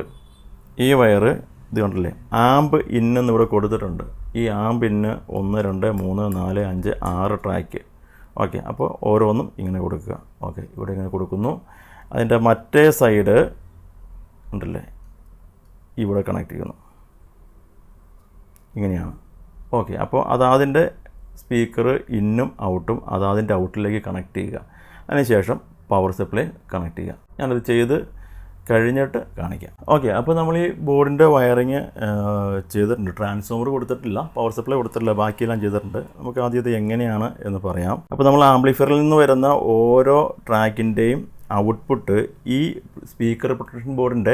ഇത് കണ്ടില്ലേ, ആംപ് ഇന്നെന്ന് ഇവിടെ കൊടുത്തിട്ടുണ്ട്. ഈ ആംപ് ഇന്ന് 1, 2, 3, 4, 5, 6 ട്രാക്ക്. ഓക്കെ, അപ്പോൾ ഓരോന്നും ഇങ്ങനെ കൊടുക്കുക. ഓക്കെ, ഇവിടെ ഇങ്ങനെ കൊടുക്കുന്നു. അതിൻ്റെ മറ്റേ സൈഡ് ഉണ്ടല്ലേ, ഇവിടെ കണക്ട് ചെയ്യുന്നു. ഇങ്ങനെയാണ്. ഓക്കെ, അപ്പോൾ അതാതിൻ്റെ സ്പീക്കർ ഇന്നും ഔട്ടും അതാതിൻ്റെ ഔട്ടിലേക്ക് കണക്ട് ചെയ്യുക. അതിനുശേഷം പവർ സപ്ലൈ കണക്ട് ചെയ്യുക. ഞാനത് ചെയ്ത് കഴിഞ്ഞിട്ട് കാണിക്കാം. ഓക്കെ, അപ്പോൾ നമ്മൾ ഈ ബോർഡിൻ്റെ വയറിങ് ചെയ്തിട്ടുണ്ട്. ട്രാൻസ്ഫോമർ കൊടുത്തിട്ടില്ല, പവർ സപ്ലൈ കൊടുത്തിട്ടില്ല, ബാക്കിയെല്ലാം ചെയ്തിട്ടുണ്ട്. നമുക്ക് ആദ്യം ഇത് എങ്ങനെയാണ് എന്ന് പറയാം. അപ്പോൾ നമ്മൾ ആംപ്ലിഫയറിൽ നിന്ന് വരുന്ന ഓരോ ട്രാക്കിൻ്റെയും ഔട്ട്പുട്ട് ഈ സ്പീക്കർ പ്രൊട്ടക്ഷൻ ബോർഡിൻ്റെ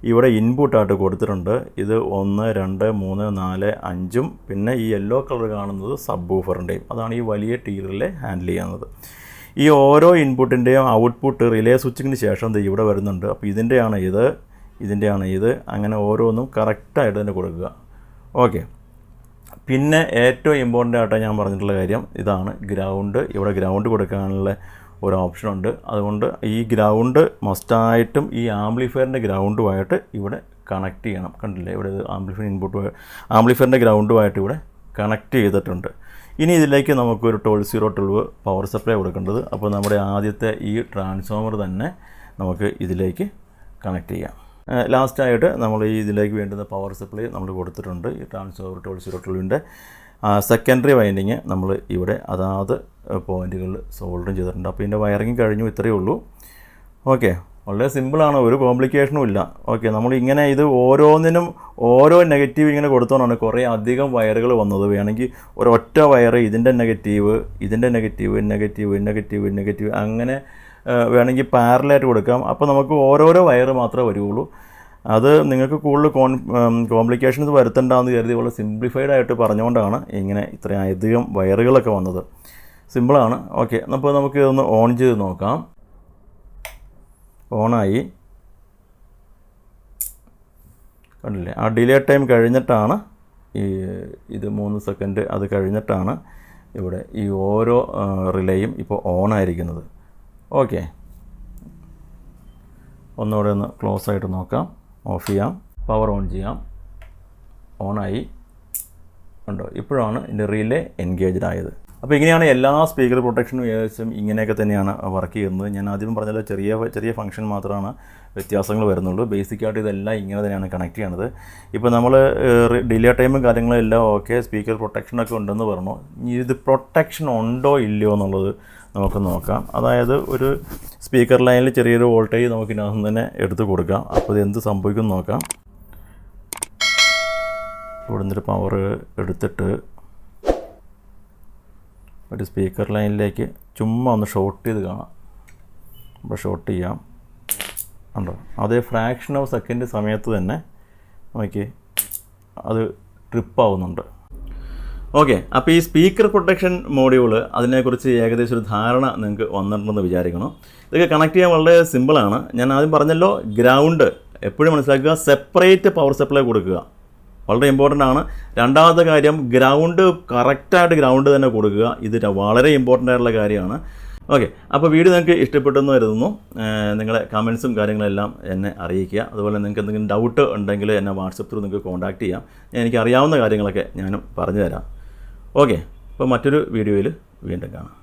ഇവിടെ ഇൻപുട്ടായിട്ട് കൊടുത്തിട്ടുണ്ട്. ഇത് 1, 2, 3, 4, 5 പിന്നെ ഈ യെല്ലോ കളർ കാണുന്നത് സബ് വൂഫറിൻ്റെയും. അതാണ് ഈ വലിയ ടീറിലെ ഹാൻഡിൽ ചെയ്യുന്നത്. ഈ ഓരോ ഇൻപുട്ടിൻ്റെയും ഔട്ട്പുട്ട് റിലേ സ്വിച്ചിങ്ങിന് ശേഷം ഇവിടെ വരുന്നുണ്ട്. അപ്പോൾ ഇതിൻ്റെയാണ് ഇത്, അങ്ങനെ ഓരോന്നും കറക്റ്റായിട്ട് തന്നെ കൊടുക്കുക. ഓക്കെ, പിന്നെ ഏറ്റവും ഇമ്പോർട്ടൻ്റ് ആയിട്ട് ഞാൻ പറഞ്ഞിട്ടുള്ള കാര്യം ഇതാണ് ഗ്രൗണ്ട്. ഇവിടെ ഗ്രൗണ്ട് കൊടുക്കാനുള്ള ഒരു ഓപ്ഷനുണ്ട്. അതുകൊണ്ട് ഈ ഗ്രൗണ്ട് മസ്റ്റായിട്ടും ഈ ആംപ്ലിഫയറിൻ്റെ ഗ്രൗണ്ടുമായിട്ട് ഇവിടെ കണക്ട് ചെയ്യണം. കണ്ടില്ലേ, ഇവിടെ ആംപ്ലിഫയറിൻ്റെ ഗ്രൗണ്ടുമായിട്ട് ഇവിടെ കണക്ട് ചെയ്തിട്ടുണ്ട്. ഇനി ഇതിലേക്ക് നമുക്കൊരു 12 പവർ സപ്ലൈ കൊടുക്കേണ്ടത്. അപ്പോൾ നമ്മുടെ ആദ്യത്തെ ഈ ട്രാൻസ്ഫോമർ തന്നെ നമുക്ക് ഇതിലേക്ക് കണക്ട് ചെയ്യാം. ലാസ്റ്റായിട്ട് നമ്മൾ ഈ ഇതിലേക്ക് വേണ്ടുന്ന പവർ സപ്ലൈ നമ്മൾ കൊടുത്തിട്ടുണ്ട്. ഈ ട്രാൻസ്ഫോമർ 12 സെക്കൻഡറി വൈൻഡിങ് നമ്മൾ ഇവിടെ അതാത് പോയിൻറ്റുകളിൽ സോൾഡറും ചെയ്തിട്ടുണ്ട്. അപ്പോൾ ഇതിൻ്റെ വയറിങ് കഴിഞ്ഞു. ഇത്രയേ ഉള്ളൂ. ഓക്കെ, വളരെ സിമ്പിളാണ്, ഒരു കോംപ്ലിക്കേഷനും ഇല്ല. ഓക്കെ, നമ്മളിങ്ങനെ ഇത് ഓരോന്നിനും ഓരോ നെഗറ്റീവ് ഇങ്ങനെ കൊടുത്തോണ്ടാണ് കുറേ അധികം വയറുകൾ വന്നത്. വേണമെങ്കിൽ ഒരൊറ്റ വയറ് ഇതിൻ്റെ നെഗറ്റീവ് അങ്ങനെ വേണമെങ്കിൽ പാരലായിട്ട് കൊടുക്കാം. അപ്പോൾ നമുക്ക് ഓരോരോ വയറ് മാത്രമേ വരുള്ളൂ. അത് നിങ്ങൾക്ക് കൂടുതൽ കോംപ്ലിക്കേഷൻസ് വരുത്തണ്ടെന്ന് കരുതി വളരെ സിംപ്ലിഫൈഡ് ആയിട്ട് പറഞ്ഞുകൊണ്ടാണ് ഇങ്ങനെ ഇത്രയും അധികം വയറുകളൊക്കെ വന്നത്. സിമ്പിളാണ്. ഓക്കെ, അപ്പോൾ നമുക്ക് ഇതൊന്ന് ഓൺ ചെയ്ത് നോക്കാം. ഓണായി, കണ്ടില്ലേ, ആ ഡിലേ ടൈം കഴിഞ്ഞിട്ടാണ് ഇത് 3 സെക്കൻഡ് അത് കഴിഞ്ഞിട്ടാണ് ഇവിടെ ഈ ഓരോ റിലേയും ഇപ്പോൾ ഓണായിരിക്കുന്നത്. ഓക്കെ, ഒന്നുകൂടെ ഒന്ന് ക്ലോസ് ആയിട്ട് നോക്കാം. ഓഫ് ചെയ്യാം, പവർ ഓൺ ചെയ്യാം. ഓണായി, ഉണ്ടോ, ഇപ്പോഴാണ് ഇതിൻ്റെ റിലേ എൻഗേജ്ഡ് ആയത്. അപ്പോൾ ഇങ്ങനെയാണ് എല്ലാ സ്പീക്കർ പ്രൊട്ടക്ഷനും ഏകദേശം ഇങ്ങനെയൊക്കെ തന്നെയാണ് വർക്ക് ചെയ്യുന്നത്. ഞാൻ ആദ്യം പറഞ്ഞല്ലോ ചെറിയ ഫംഗ്ഷൻ മാത്രമാണ് വ്യത്യാസങ്ങൾ വരുന്നുള്ളൂ. ബേസിക്കായിട്ട് ഇതെല്ലാം ഇങ്ങനെ തന്നെയാണ് കണക്ട് ചെയ്യണത്. ഇപ്പോൾ നമ്മൾ ഡിലേ ടൈമും കാര്യങ്ങളും എല്ലാം ഓക്കെ, സ്പീക്കർ പ്രൊട്ടക്ഷനൊക്കെ ഉണ്ടെന്ന് പറഞ്ഞു. ഇത് പ്രൊട്ടക്ഷൻ ഉണ്ടോ ഇല്ലയോ എന്നുള്ളത് നമുക്ക് നോക്കാം. അതായത് ഒരു സ്പീക്കർ ലൈനിൽ ചെറിയൊരു വോൾട്ടേജ് നമുക്ക് ഇതിനകത്ത് തന്നെ എടുത്ത് കൊടുക്കാം. അപ്പോൾ ഇത് എന്ത് സംഭവിക്കും നോക്കാം. ഇവിടെ നിന്നൊരു പവർ എടുത്തിട്ട് ഒരു സ്പീക്കർ ലൈനിലേക്ക് ചുമ്മാ ഒന്ന് ഷോർട്ട് ചെയ്ത് കാണാം. അപ്പോൾ ഷോർട്ട് ചെയ്യാം, ഉണ്ടോ, അതേ ഫ്രാക്ഷൻ ഓഫ് സെക്കൻഡ് സമയത്ത് തന്നെ നോക്കി അത് ട്രിപ്പാവുന്നുണ്ട്. ഓക്കെ, അപ്പോൾ ഈ സ്പീക്കർ പ്രൊട്ടക്ഷൻ മോഡ്യൂൾ അതിനെക്കുറിച്ച് ഏകദേശം ഒരു ധാരണ നിങ്ങൾക്ക് വന്നിട്ടുണ്ടെന്ന് വിചാരിക്കണം. ഇതൊക്കെ കണക്ട് ചെയ്യാൻ വളരെ സിമ്പിളാണ്. ഞാൻ ആദ്യം പറഞ്ഞല്ലോ, ഗ്രൗണ്ട് എപ്പോഴും മനസ്സിലാക്കുക, സെപ്പറേറ്റ് പവർ സപ്ലൈ കൊടുക്കുക, വളരെ ഇമ്പോർട്ടൻ്റ് ആണ്. രണ്ടാമത്തെ കാര്യം, ഗ്രൗണ്ട് കറക്റ്റായിട്ട് ഗ്രൗണ്ട് തന്നെ കൊടുക്കുക. ഇത് വളരെ ഇമ്പോർട്ടൻ്റ് ആയിട്ടുള്ള കാര്യമാണ്. ഓക്കെ, അപ്പോൾ വീഡിയോ നിങ്ങൾക്ക് ഇഷ്ടപ്പെട്ടെന്ന് കരുതുന്നു. നിങ്ങളുടെ കമൻസും കാര്യങ്ങളെല്ലാം എന്നെ അറിയിക്കുക. അതുപോലെ നിങ്ങൾക്ക് എന്തെങ്കിലും ഡൗട്ട് ഉണ്ടെങ്കിൽ എന്നെ വാട്സപ്പ് ത്രൂ നിങ്ങൾക്ക് കോൺടാക്റ്റ് ചെയ്യാം. എനിക്ക് അറിയാവുന്ന കാര്യങ്ങളൊക്കെ ഞാനും പറഞ്ഞു തരാം. ഓക്കെ, അപ്പോൾ മറ്റൊരു വീഡിയോയിൽ വീണ്ടും കാണാം.